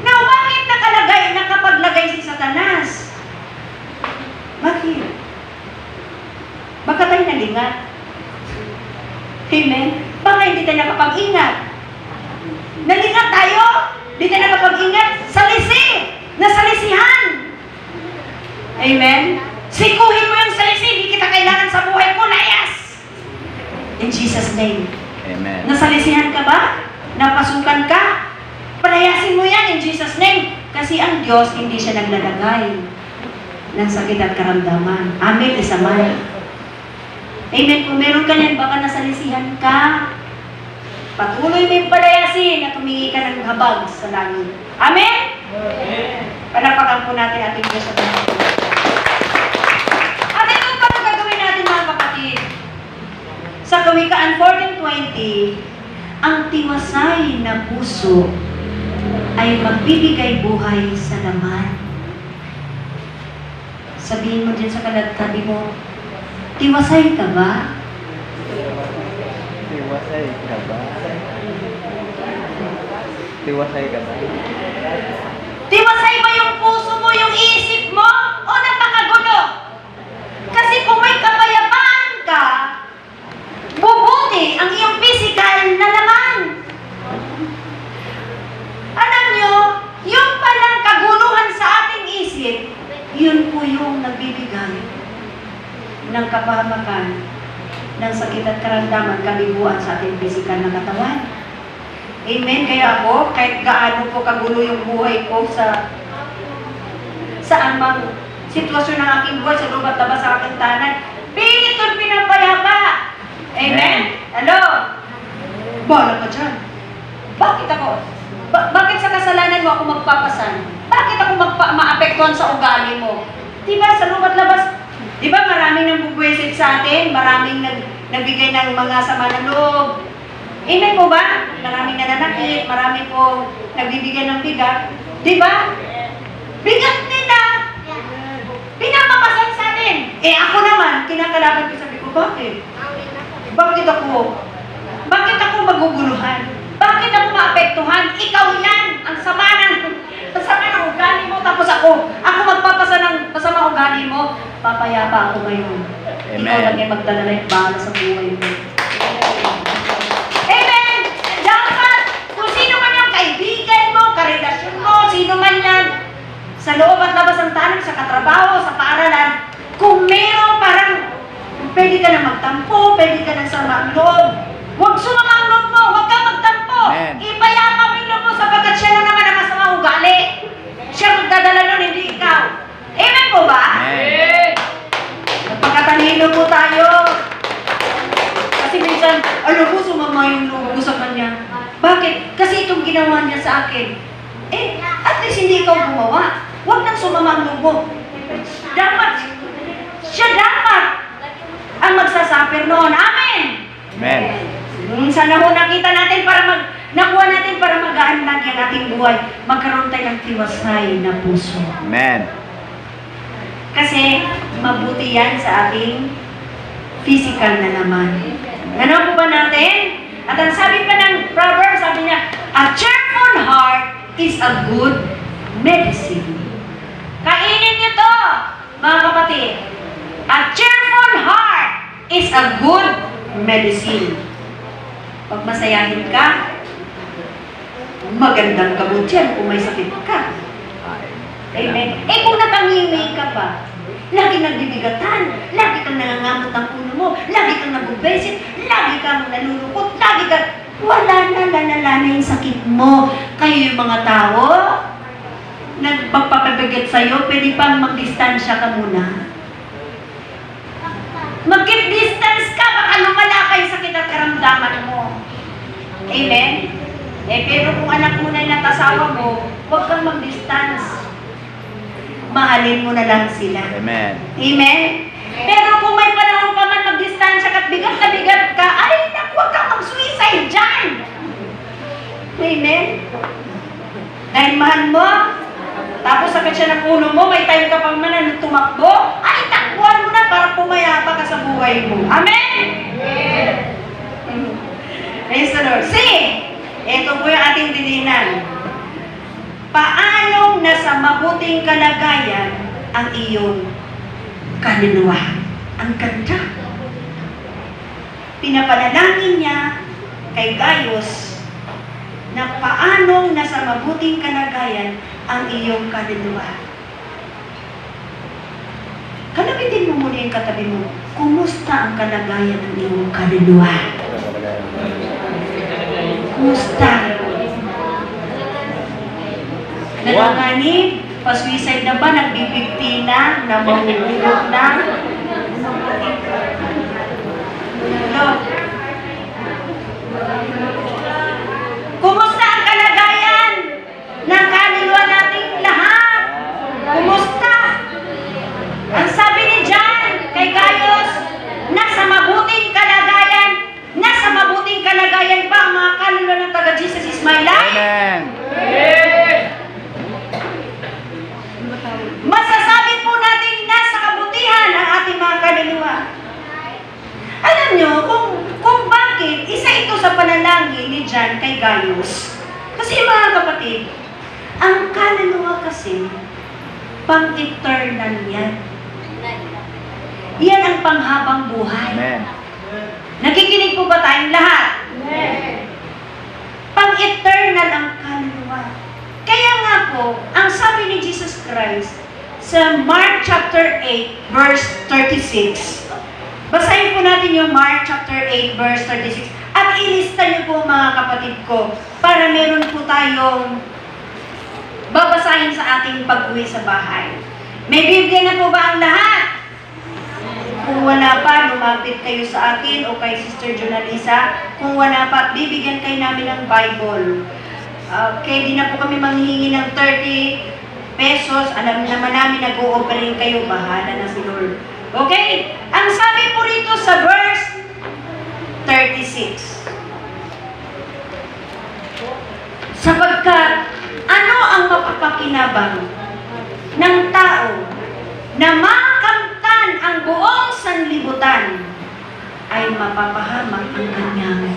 Now, bakit nakapaglagay si Satanas? Bakit? Baka tayo nalingat. Amen? Baka hindi tayo nakapag-ingat. Nalingat tayo? Hindi tayo nakapag-ingat? Salisi! Nasalisihan! Amen? Sikuhin mo yung salisi, hindi kita kailangan sa buhay ko, layas! In Jesus' name. Amen. Nasalisihan ka ba? Napasukan ka? Palayasin mo yan in Jesus' name. Kasi ang Diyos, hindi siya naglalagay ng sakit at karamdaman. Amen, isamay. Amen, kung meron ka yan, baka nasalisihan ka. Patuloy mo yung palayasin at humingi ka ng habag sa langit. Amen? Amen. palapakan po natin ating Diyos sa buhay. At ito pa ang gagawin natin mga kapatid. Sa Kawikaan 14:20, ang tiwasay na puso ay magbibigay buhay sa laman. Sabihin mo din sa tabi mo, tiwasay ka ba? Tiwasay ka ba? Tiwasay ka ba? Tiwasay ba yung puso mo, yung isip mo? O napakagulo? Kasi kung may kapayapaan ka, bubuti ang iyong physical na laman. Alam nyo, yung palang kaguluhan sa ating isip, yun po yung nagbibigay ng kapahamakan, ng sakit at karamdaman, kabiguan sa ating physical na katawan. Amen. Kaya ako, kahit gaano po kagulo yung buhay ko sa anumang sitwasyon ng aking buhay, sa loob at labas sa aking tanan, pilit ko'y pinapayapa. Amen? Hello? Bala ka dyan. Bakit ako? Bakit sa kasalanan mo ako magpapasan? Bakit ako maapektuhan sa ugali mo? Diba sa loob at labas, diba maraming nang bubwesit sa atin, maraming nagbigay ng mga sama ng loob. Amen po ba? Maraming nananakit, marami po nagbibigay ng bigat. Diba? Bigat nila. Pinapapasan sa atin. Ako naman, kinakalaban ko, sabi ko, bakit? Bakit ako maguguluhan? Bakit ako maapektuhan? Ikaw yan! Ang sama ng ugali mo. Tapos ako magpapasa ng masama ugali mo. Papayapa ako ngayon. Amen. Ikaw lang yung magdala ng bahala sa buhay mo. Amen! Dapat, kung sino man yung kaibigan mo, karelasyon mo, sino man yan, sa loob at labas ng tanan, sa katrabaho, sa paaralan, kung meron parang pwede ka na magtampo, pwede ka na sama ang loob. Huwag sumama ang loob mo, huwag kang magtampo. Amen. Ipayapa mo yung loob mo sapagkat siya na naman ang masama ugali. Siya magdadala nun, hindi ikaw. Amen po ba? Amen. Magpakatalino po tayo. Kasi minsan, alam mo, sumama yung loob ko sa kanya. Bakit? Kasi itong ginawa niya sa akin. At least hindi ikaw gumawa. Huwag nang sumama ang loob mo. Siya dapat ang magsasuffer noon. Amen! Amen. Sana ho nakita natin nakuha natin para mag-aanlag yung ating buhay. Magkaroon tayo ng tiwasay na puso. Amen. Kasi mabuti yan sa ating physical na laman. Ano po ba natin? At ang sabi pa ng Proverbs, sabi niya, a cheerful heart is a good medicine. Kainin niyo to, mga kapatid. A cheerful heart is a good medicine. Pag masayahin ka, magandang gamot yan kung may sakit ka. Amen. Kung nakangingay ka pa, lagi nang bibigatan, lagi kang nangangamot ng ulo mo, lagi kang nabubesit, lagi kang nalulukot, wala na yung sakit mo. Kayo yung mga tao, nagpapabigat sa'yo, pwede pang mag-distansya ka muna. Mag-keep distance ka, baka lumala kayo sakit at karamdaman mo. Amen? Pero kung anak mo na yung natasawa mo, huwag kang mag-distance. Mahalin mo na lang sila. Amen. Amen? Pero kung may panahon ka man mag-distansya at bigat na bigat ka, ay, huwag kang mag-suicide dyan. Amen? Dahil mahal mo, tapos sakit siya ng ulo mo, may time ka pang man tumakbo, ay, takbuhan mo na para pumayapa ka sa buhay mo. Amen? Praise the Lord. See, ito po yung ating didinan. Paanong nasa mabuting kalagayan ang iyong kaluluwa? Ang ganda. Pinapanalangin niya kay Gaius na paanong nasa mabuting kalagayan ang iyong kaluluwa. Kalabitin mo muna yung katabi mo. Kumusta ang kalagayan ng iyong kaluluwa? Kumusta? Nanganganib? Pa-suicide na ba? Nagbibigti na? Na mahulog na? No. Kumusta ang kalagayan ng kaluluwa nating lahat? Masasabi po natin nasa kabutihan ang ating mga kaluluwa. Alam nyo, kung bakit, isa ito sa panalangin ni John kay Gaius. Kasi mga kapatid, ang kaluluwa kasi, pang-eternal yan. Yan ang panghabang buhay. Amen. Nakikinig po ba tayong lahat? Pang-eternal ang kaluluwa. Kaya nga po, ang sabi ni Jesus Christ sa Mark chapter 8, verse 36. Basahin po natin yung Mark chapter 8, verse 36. At ilista niyo po mga kapatid ko para meron po tayong babasahin sa ating pag-uwi sa bahay. May Biblia na po ba ang lahat? Kung wala pa, lumapit kayo sa akin o kay Sister Jonalisa. Kung wala pa, bibigyan kayo namin ng Bible. Okay, di na po kami manghihingi ng 30 pesos. Alam naman namin nag-o-offering kayo. Bahala na si Lord. Okay? Ang sabi po rito sa verse 36. Sapagkat ano ang mapapakinabang ng tao na makamtan ang buong sanlibutan ay mapapahamak ang kanyang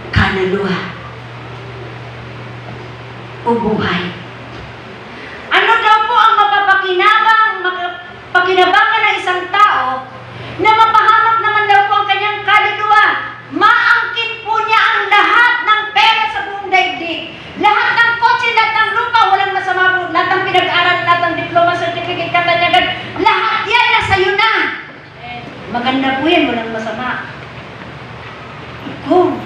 kaluluwa o buhay. Ano daw po ang mapapakinabangan ng isang tao na mapahamak naman daw po ang kanyang kaluluwa? Maangkin po niya ang lahat ng pera sa buong daigdig. Lahat ng kotse, lahat ng lupa, walang masama po. Lahat ng pinag-aral, lahat ng diploma, certificate, katanyagan, lahat yan nasa iyo na. Maganda po yan, walang masama. Kung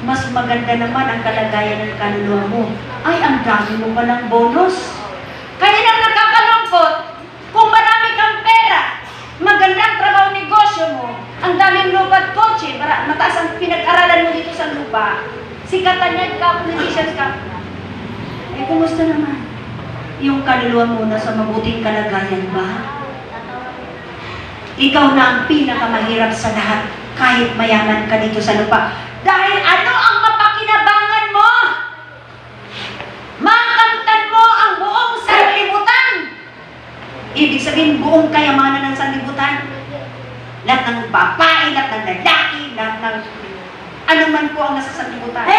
mas maganda naman ang kalagayan ng kaluluwa mo, ay ang dami mo pa ng bonus. Kaya lang nakakalungkot, kung marami kang pera, magandang trabaho, negosyo mo, ang daming lupa at kotse, mataas ang pinag-aralan mo dito sa lupa, sikatan ka, politicians ka, eh kumusta naman? Yung kaluluwa mo na sa mabuting kalagayan ba? Ikaw na ang pinakamahirap sa lahat, kahit mayaman ka dito sa lupa. Dahil ano ang mapakinabangan mo? Makamtan mo ang buong sanlibutan. Ibig sabihin, buong kayamanan ng sanlibutan. Lahat ng babae, lahat ng lalaki, lahat ng ano man po ang nasa sanlibutan.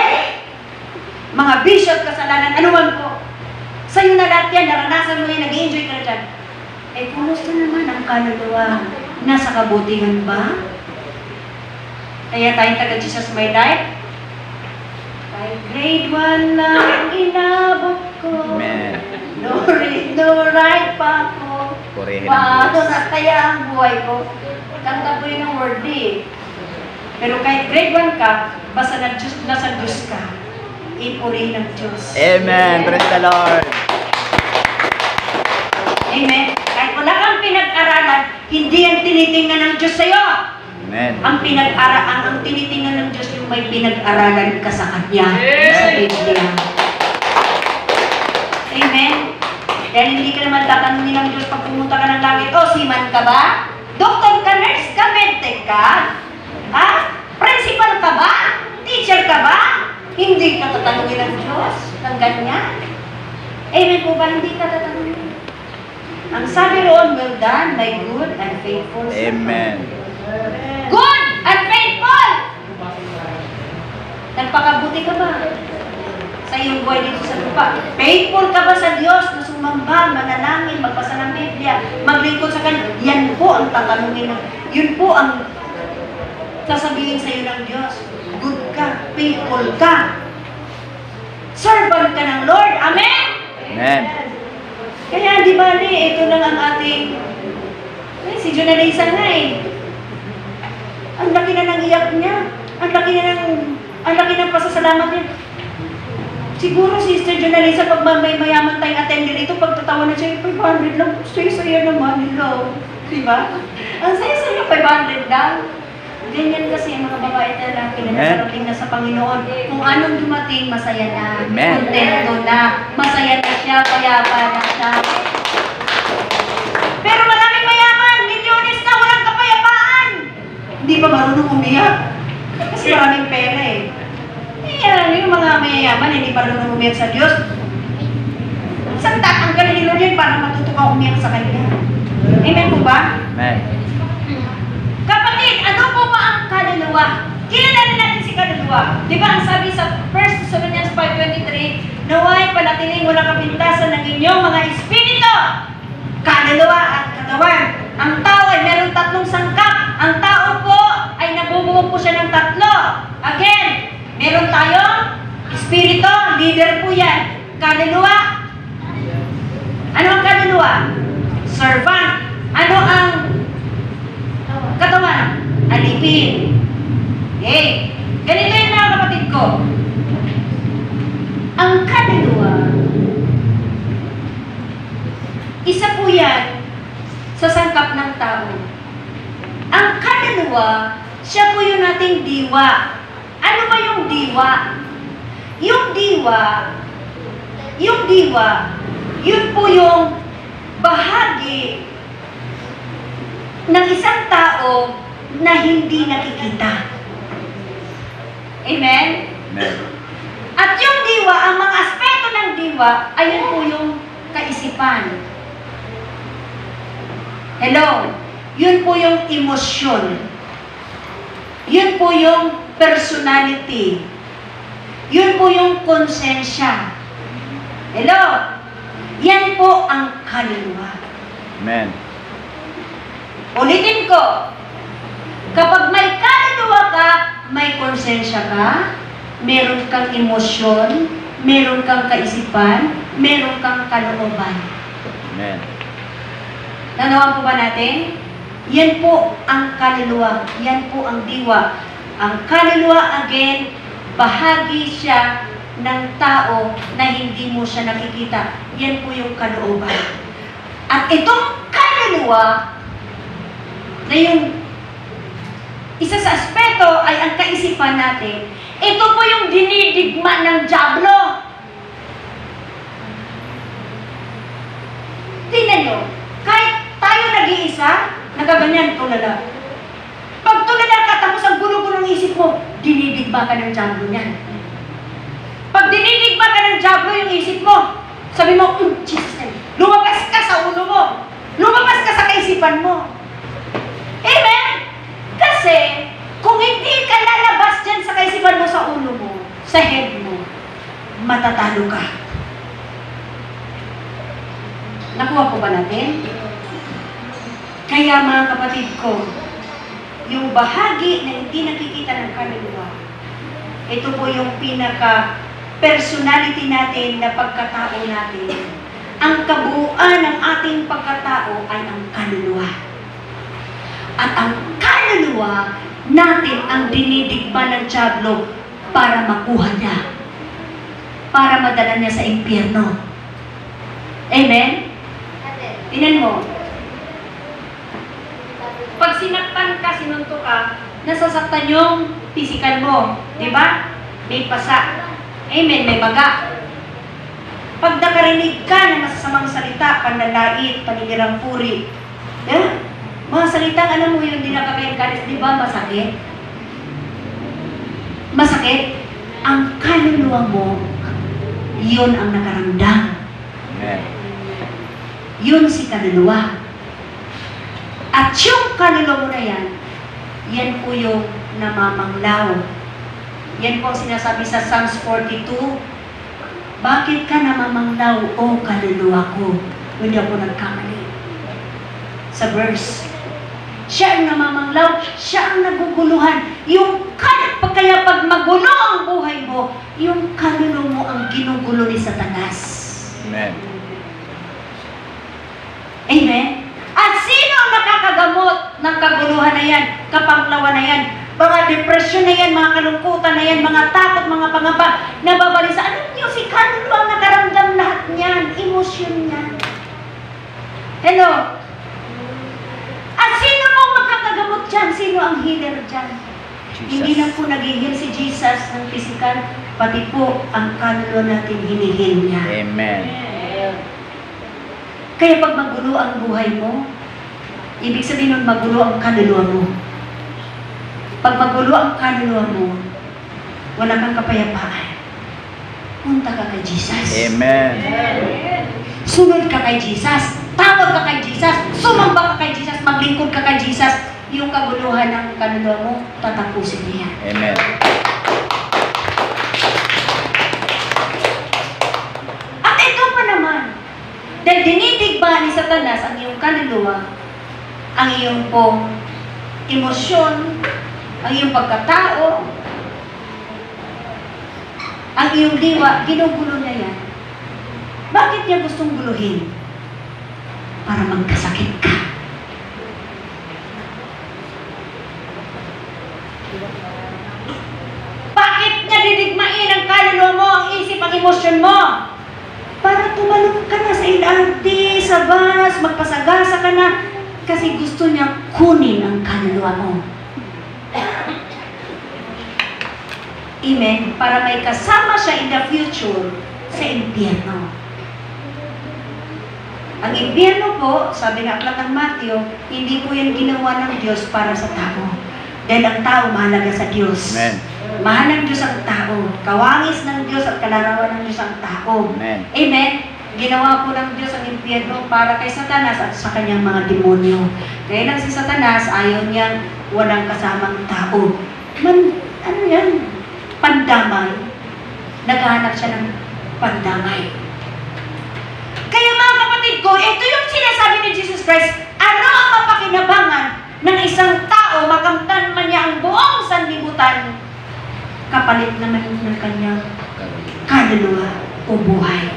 Mga bisyo at kasalanan, ano man po. Sa'yo na lahat yan, naranasan mo yan, nag-enjoy ka na dyan. Eh, kumusta naman ang kaluluwa? Nasa kabutihan ba? Kaya tayong taga-Jesus My Life, kahit grade 1 lang inabot ko. Amen. No read, no write pa ako. Purihin ang Paano Diyos. na kaya ang buhay ko? Kanta ko yun ng word eh. Pero kahit grade 1 ka, basta nasa Diyos ka, ipurihin ng Diyos. Amen. Praise the Lord. Amen. Kahit wala kang pinag-aralan, hindi yan tinitingnan ng Diyos sa'yo. Amen. Ang tinitingnan ng Diyos yung may pinag-aralan ka sa Kanya, sa Biblia. Amen? Dahil hindi ka naman tatanungin ng Diyos pag pumunta ka ng langit, o seaman ka ba? Doktor ka, nurse ka, medtech ka? Ha? Principal ka ba? Teacher ka ba? Hindi ka tatanungin ng Diyos ng ganyan. Amen po ba? Hindi ka tatanungin. Ang sabi roon, well done, my good and faithful servant. Amen. Good and faithful! Nagpakabuti ka ba sa iyong buhay dito sa lupa? Faithful ka ba sa Diyos na sumamba, manalangin, magbasa ng Biblia, maglingkod sa Kanya? Yan po ang tatanungin. Yun po ang sasabihin sa iyo ng Diyos. Good ka, faithful ka. Servant ka ng Lord. Amen? Amen. Kaya di ba ito lang ang ating si Jonalisa nga eh. Ang laki na ng iyak niya. Ang laki ng pasasalamat niya. Siguro, Sister Jonalisa, pag may mayaman tayong attender ito, pagtatawa na siya, 500 lang. Saya-saya naman, hello. Diba? Ang saya-saya, 500 lang. Ganyan kasi ang mga babae at lalaki na nakarating na sa Panginoon. Kung anong dumating, masaya na. Amen. Kontento na. Masaya na siya, payapa na siya. Pero maraming mayaman, milyones na, walang kapayapaan. Hindi pa marunong umiyak. Kasi maraming pera eh. Yung mga mayayaman, hindi marunong umiyak sa Diyos. Saan tatanggalin ni Lord yun para matuto ka umiyak sa Kanya. Amen po ba? Amen. Kapatid, ano po ba ang kaluluwa? Kilala natin si kaluluwa. Di ba ang sabi sa 1 Thessalonians 5:23, naway panatiling walang kapintasan ng inyong mga espiritu, kaluluwa at katawan. Ang tao ay meron tatlong sangkap. Ang tao po ay nabubuo po siya ng tatlo. Again, meron tayong espiritu, leader po yan. Kaluluwa. Ano ang kaluluwa? Servant. Ano ang katawan? Alipin. Okay. Ganito yung mga kapatid ko. Ang kaluluwa, isa po yan sa sangkap ng tao. Ang kaluluwa, siya po yung ating diwa. Ano ba yung diwa? Yung diwa, yun po yung bahagi ng isang tao na hindi nakikita. Amen? Amen. At yung diwa, ang mga aspeto ng diwa, ayun po yung kaisipan. Hello? Yun po yung emosyon. Yun po yung personality. Yun po yung konsensya. Hello? Yan po ang kaluluwa. Amen. Ulitin ko. Kapag may kaluluwa ka, may konsensya ka, meron kang emosyon, meron kang kaisipan, meron kang kalooban. Amen. Nanawa po ba natin? Yan po ang kaluluwa. Yan po ang diwa. Ang kaluluwa, again, bahagi siya ng tao na hindi mo siya nakikita. Yan po yung kalooban. At itong kaluluwa, na yung isa sa aspeto ay ang kaisipan natin, ito po yung dinidigma ng dyablo. Tingnan nyo, kahit tayo nag-iisa, nagaganyan, tulala. Pag tulala ka, tapos ang gulo-gulo ng isip mo, dinidigma ka ng dyablo niyan. Pag dinidigma ka ng dyablo yung isip mo, sabi mo, Jesus name, lumabas ka sa ulo mo. Lumabas ka sa kaisipan mo. Amen? Kasi, kung hindi ka lalabas dyan sa kaisipan mo, sa ulo mo, sa head mo, matatalo ka. Nakuha po ba natin? Kaya mga kapatid ko, yung bahagi na hindi nakikita ng kaluluwa, ito po yung pinaka-personality natin na pagkatao natin. Ang kabuuan ng ating pagkatao ay ang kaluluwa. At ang kaluluwa natin ang dinidigma ng dyablo para makuha niya. Para madala niya sa impyerno. Amen? Tingnan mo. Pag sinaktan ka, sinunto ka, nasasaktan yung physical mo. Di ba? May pasa. Amen? May baga. Pag nakarinig ka ng masasamang salita, panlalait, paninirang puri, yeah? Mga salitang alam mo yung dinakakain-kalis, di ba masakit? Masakit? Ang kaluluwa mo, yun ang nakaramdam. Amen. Yun si kaluluwa. At yung kaluluwa mo na yan, yan po yung namamanglaw. Yan po sinasabi sa Psalms 42, bakit ka namamanglaw, o kaluluwa ko? Hindi ako nagkamali. Sa verse. Siya ang namamanglaw, siya ang naguguluhan. Kaya pag magulo ang buhay mo, yung kaluluwa mo ang ginugulo ni Satanas. Amen. Amen? At sino ang nakakagamot ng kaguluhan na yan, kapanglawan na yan, mga depression na yan, mga kalungkutan na yan, mga takot, mga pangamba, nababalisa. Ano nyo, si kaluluwa ang nakaramdam lahat niyan, emosyon niyan. Hello? At sino mong makakagamot dyan? Sino ang healer dyan? Jesus. Hindi lang po nag-heal si Jesus ng physical, pati po ang kaluluwa natin hinihil niya. Amen. Kaya pag magulo ang buhay mo, ibig sabihin nun magulo ang kaluluwa mo. Pag magulo ang kaluluwa mo, wala kang kapayapaan. Punta ka kay Jesus. Amen. Sunod ka kay Jesus. Tawag ka kay Jesus. Sumamba ka kay Jesus. Maglingkod ka kay Jesus. Yung kaguluhan ng kaluluwa mo, tatapusin niya. Amen. At ito pa naman, dahil dinidigba ni Satanas ang iyong kaluluwa, ang iyong pong emosyon, ang iyong pagkatao, ang iyong diwa, ginugulo niya yan. Bakit niya gustong guluhin? Para magkasakit ka. Bakit niya didigmain ang kaluluwa mo, ang isip, ang emosyon mo? Para tumalong ka na sa LRT, sa bus, magpasagasa ka na. Kasi gusto niya kunin ang kaluluwa mo. Amen? Para may kasama siya in the future sa impyerno. Ang impyerno po, sabi ng aklat ng Matthew, hindi po yan ginawa ng Diyos para sa tao. Dahil ang tao mahalaga sa Diyos. Amen. Mahal ng Diyos ang tao. Kawangis ng Diyos at kalarawan ng Diyos ang tao. Amen. Amen? Ginawa po ng Diyos ang impyerno para kay Satanas at sa kanyang mga demonyo. Kaya lang si Satanas, ayaw niyang walang kasamang tao. Ano yan? Pandamay. Naghahanap siya ng pandamay. Kaya mga kapatid ko, ito yung sinasabi ni Jesus Christ, ano ang mapakinabangan ng isang tao, makamtan man niya ang buong sanlibutan, kapalit naman ng kanyang kaluluwa o buhay.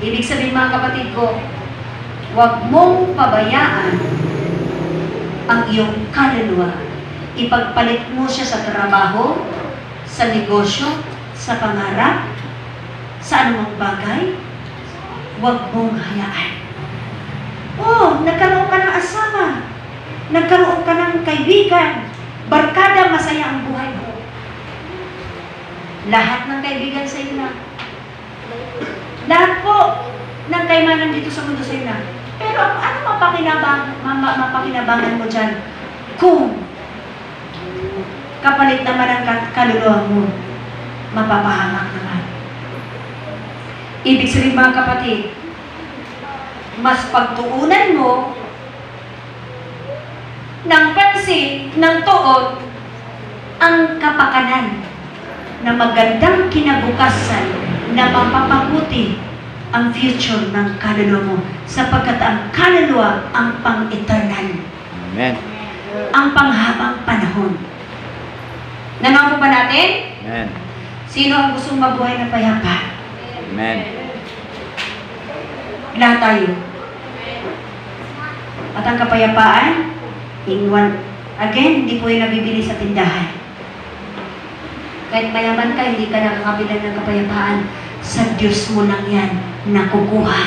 Ibig sabihin mga kapatid ko, huwag mong pabayaan ang iyong kaluluwa. Ipagpalit mo siya sa trabaho, sa negosyo, sa pangarap, sa anumang bagay, huwag mong hayaan. Oh, nagkaroon ka ng asawa, nagkaroon ka ng kaibigan, barkada, masaya ang buhay mo. Lahat ng kaibigan sa iyo na. Lahat po ng kaimanan dito sa mundo sa iyo na. Pero ano mapakinabangan mo dyan? Kung kapalit naman ang kaluluwa mo, mapapahamak naman. Ibig sabihin mga kapatid, mas pagtuunan mo ng pansin, ng tuon, ang kapakanan na magandang kinabukasan na mapapabuti ang future ng kaluluwa mo sapagkat ang kaluluwa ang pang-eternal. Amen. Ang panghabang panahon. Nanaw ba natin? Amen. Sino ang gustong mabuhay ng payapa? Amen. Lahat tayo. At ang kapayapaan, again, hindi po yung nabibili sa tindahan. Kahit mayaman ka, hindi ka nakakabilan ng kapayapaan. Sa Diyos mo lang yan nakukuha.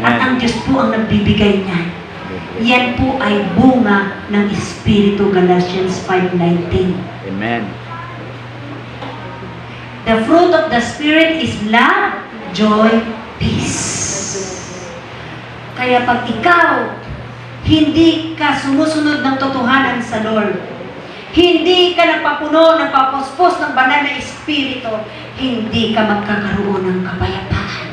At ang Diyos po ang nagbibigay niyan. Yan po ay bunga ng Espiritu, Galatians 5:19. Amen. The fruit of the Spirit is love, joy, peace. Kaya pag ikaw, hindi ka sumusunod ng totohanan sa Lord, hindi ka napapuno, napapuspos ng banal na Espiritu, hindi ka magkakaroon ng kapayapaan.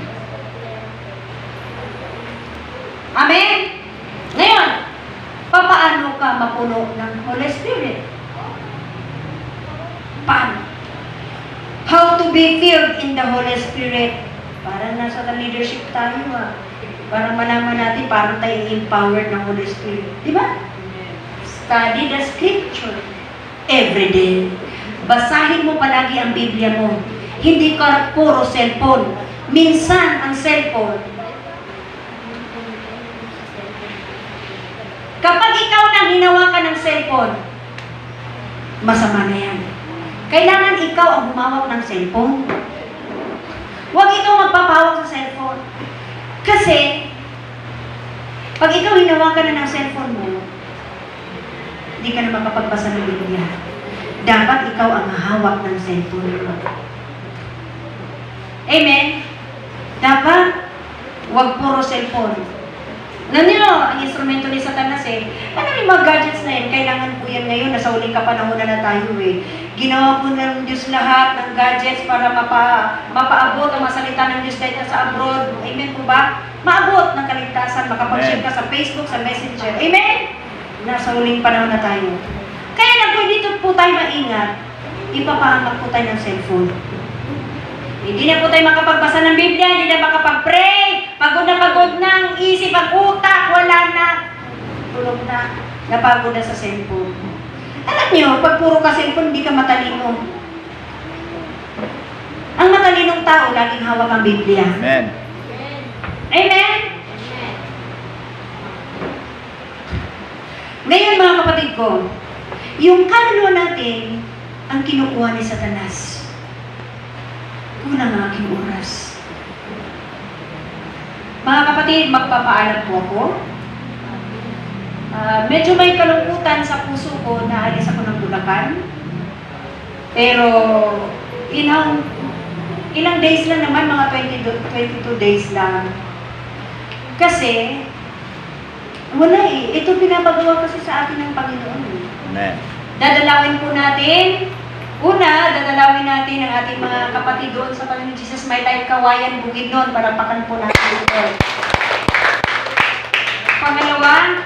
Amen? Ngayon, paano ka mapuno ng Holy Spirit? Paano? How to be filled in the Holy Spirit? Parang nasa leadership tayo Para malaman natin, parang tayo empowered ng Holy Spirit. Di ba? Study the Scripture every day. Basahin mo palagi ang Biblia mo. Hindi ka puro cellphone. Minsan, ang cellphone, kapag ikaw nang hinawakan ng cellphone, masama na yan. Kailangan ikaw ang humawak ng cellphone. Huwag ikaw magpapahawak sa cellphone. Kasi, pag ikaw hinawakan na ng cellphone mo, hindi ka na makapagbasa ng Biblia. Dapat ikaw ang hahawak ng cellphone mo. Amen? Dapat, huwag puro cellphone. Alam niyo, ang instrumento ni Satanas ano yung mga gadgets na yan, kailangan po yan ngayon, nasa huling kapanahonan na tayo Ginawa po ng Diyos lahat ng gadgets para mapaabot ang masalita ng Diyos kahit sa abroad. Amen po ba? Maabot ng kaligtasan, makapag-share ka sa Facebook, sa Messenger. Amen? Nasa huling panahon na tayo. Kaya na po, dito po tayo maingat, ipapahamak po tayo ng cellphone. Hindi na po tayo makapagbasa ng Biblia, hindi na makapag-pray, pagod na ang isip, ang utak, wala na. Tulog na, napagod na sa cellphone. Alam niyo, pag puro ka cellphone, hindi ka matalino. Ang matalinong tao, laging hawak ang Biblia. Amen. Amen? Ngayon mga kapatid ko, yung kaluluwa natin, ang kinukuha ni Satanas. Kulang ang aking oras. Mga kapatid, magpapaalam po ako. Medyo may kalungkutan sa puso ko na alis ako ng Bulacan. Pero, ilang days lang naman, mga 22 days lang. Kasi, wala ito pinapagawa kasi sa atin ng Panginoon. Amen. Dadalawin po natin. Una, dadalawin natin ang ating mga kapatid doon sa Panginoon Jesus My Life Kawayan Bukidnon. Parapakan po natin ito. Pangalawa,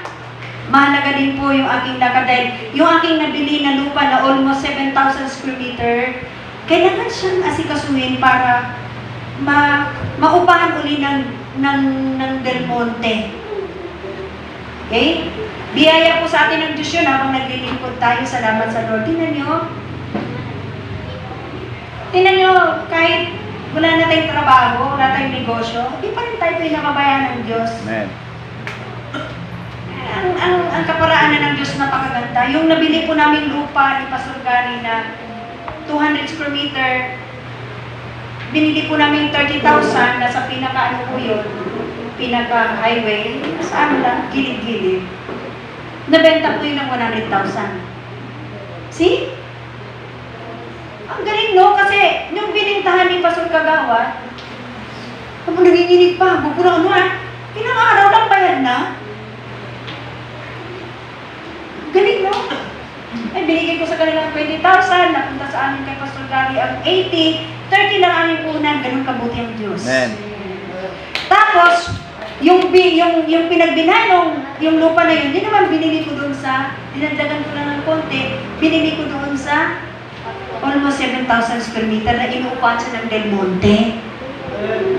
mahalaga din po yung aking lakad dahil yung aking nabili na lupa na almost 7,000 square meter, kailangan siyang asikasuhin para maupahan uli ng Del Monte. Okay? Biyaya po sa atin ng Diyos yun habang naglilingkod tayo. Salamat sa Lord. Tingnan nyo, kahit wala na tayong trabaho, wala tayong negosyo, di pa rin tayo pinakabayaan ng Diyos. Amen. Ang kaparaanan ng Diyos napakaganda. Yung nabili po namin lupa ni Pastor Gary na 200 square meter, binili po namin 30,000 na sa pinaka-ano po yun, pinaka-highway, saan lang, gilid-gilid. Nabenta po yun ng 100,000. See? Ang galing, no? Kasi yung binintahan ni Pastor Kagawa, habang nanginginig pa, bukurang ilang araw lang bayad na. Galing, no? Ay, binigay ko sa kanila 20,000, napunta sa amin kay Pastor Gary ang 80, 30 lang aming punan, ganun kabuti ang Diyos. Amen. Tapos, yung pinagbinanong, yung lupa na yun, hindi naman binili ko doon dinagdagan ko lang ng konti, binili ko doon sa almost 7,000 square meter na inuupahan siya ng Del Monte.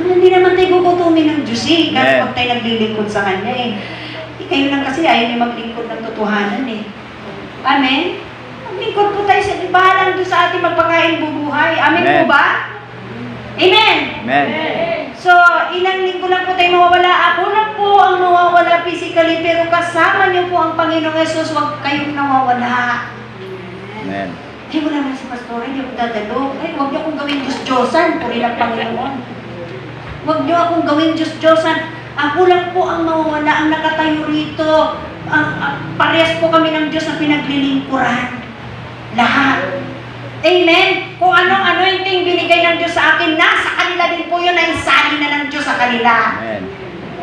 Hindi naman tayo gugutumin ng Diyos kasi pag tayo naglilingkod sa Kanya kayo lang kasi ayaw niyo maglingkod ng totohanan Amen? Maglingkod po tayo sa bahalang Diyos sa ating magpakain bubuhay. Amen po ba? Amen? Amen. So, ilang linggo lang po tayo mawawala. Ako lang po ang mawawala physically, pero kasama niyo po ang Panginoong Yesus, huwag kayong nawawala. Amen. Wala naman si Pastor, hindi ako dadalo. Huwag niyo akong gawin Diyos-Diyosan, puri lang Panginoon. Huwag niyo akong gawin Diyos-Diyosan. Ako lang po ang mawawala, ang nakatayo rito. Parehas po kami ng Diyos na pinaglilingkuran. Lahat. Amen? Kung anong anointing binigay ng Diyos sa akin, nasa kanila din po yun, ay isali na ng Diyos sa kanila. Amen.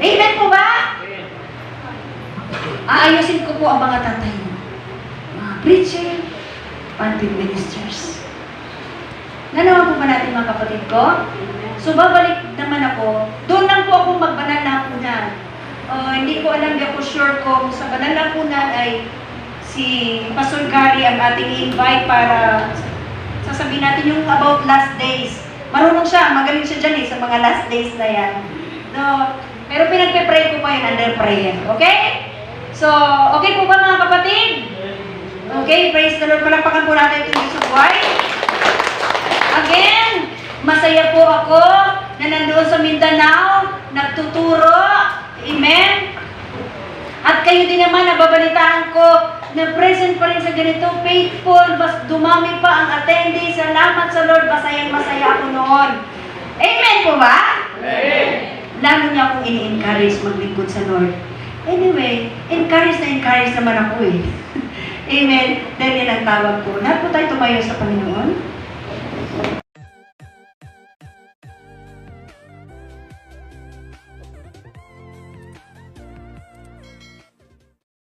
Amen po ba? Aayusin ko po ang mga tatay mo. Mga preacher, pulpit ministers. Nanawa po ba natin mga kapatid ko? So babalik naman ako. Doon lang po akong magbanal na hapunan. Hindi ko alam, hindi ako sure kung sa banal na hapunan ay si Pastor Gary ang ating invite para sasabihin natin yung about last days. Marunong siya, magaling siya dyan sa mga last days na yan. No, pero pinagpe-pray ko pa yun under prayer. Okay? So, okay po ba mga kapatid? Okay, praise the Lord. Palakpakan po natin itong Diyos sa buhay. Again, masaya po ako na nandoon sa Mindanao, nagtuturo. Amen? At kayo din naman, nababalitaan ko na present pa rin sa ganito, faithful, mas dumami pa ang attendees. Salamat sa Lord, masaya ako noon. Amen po ba? Amen. Lalo niya akong ini-encourage maglingkod sa Lord. Anyway, encourage naman ako Amen? Dahil yan ang tawag ko. Lahat po tayo tumayo sa Panginoon.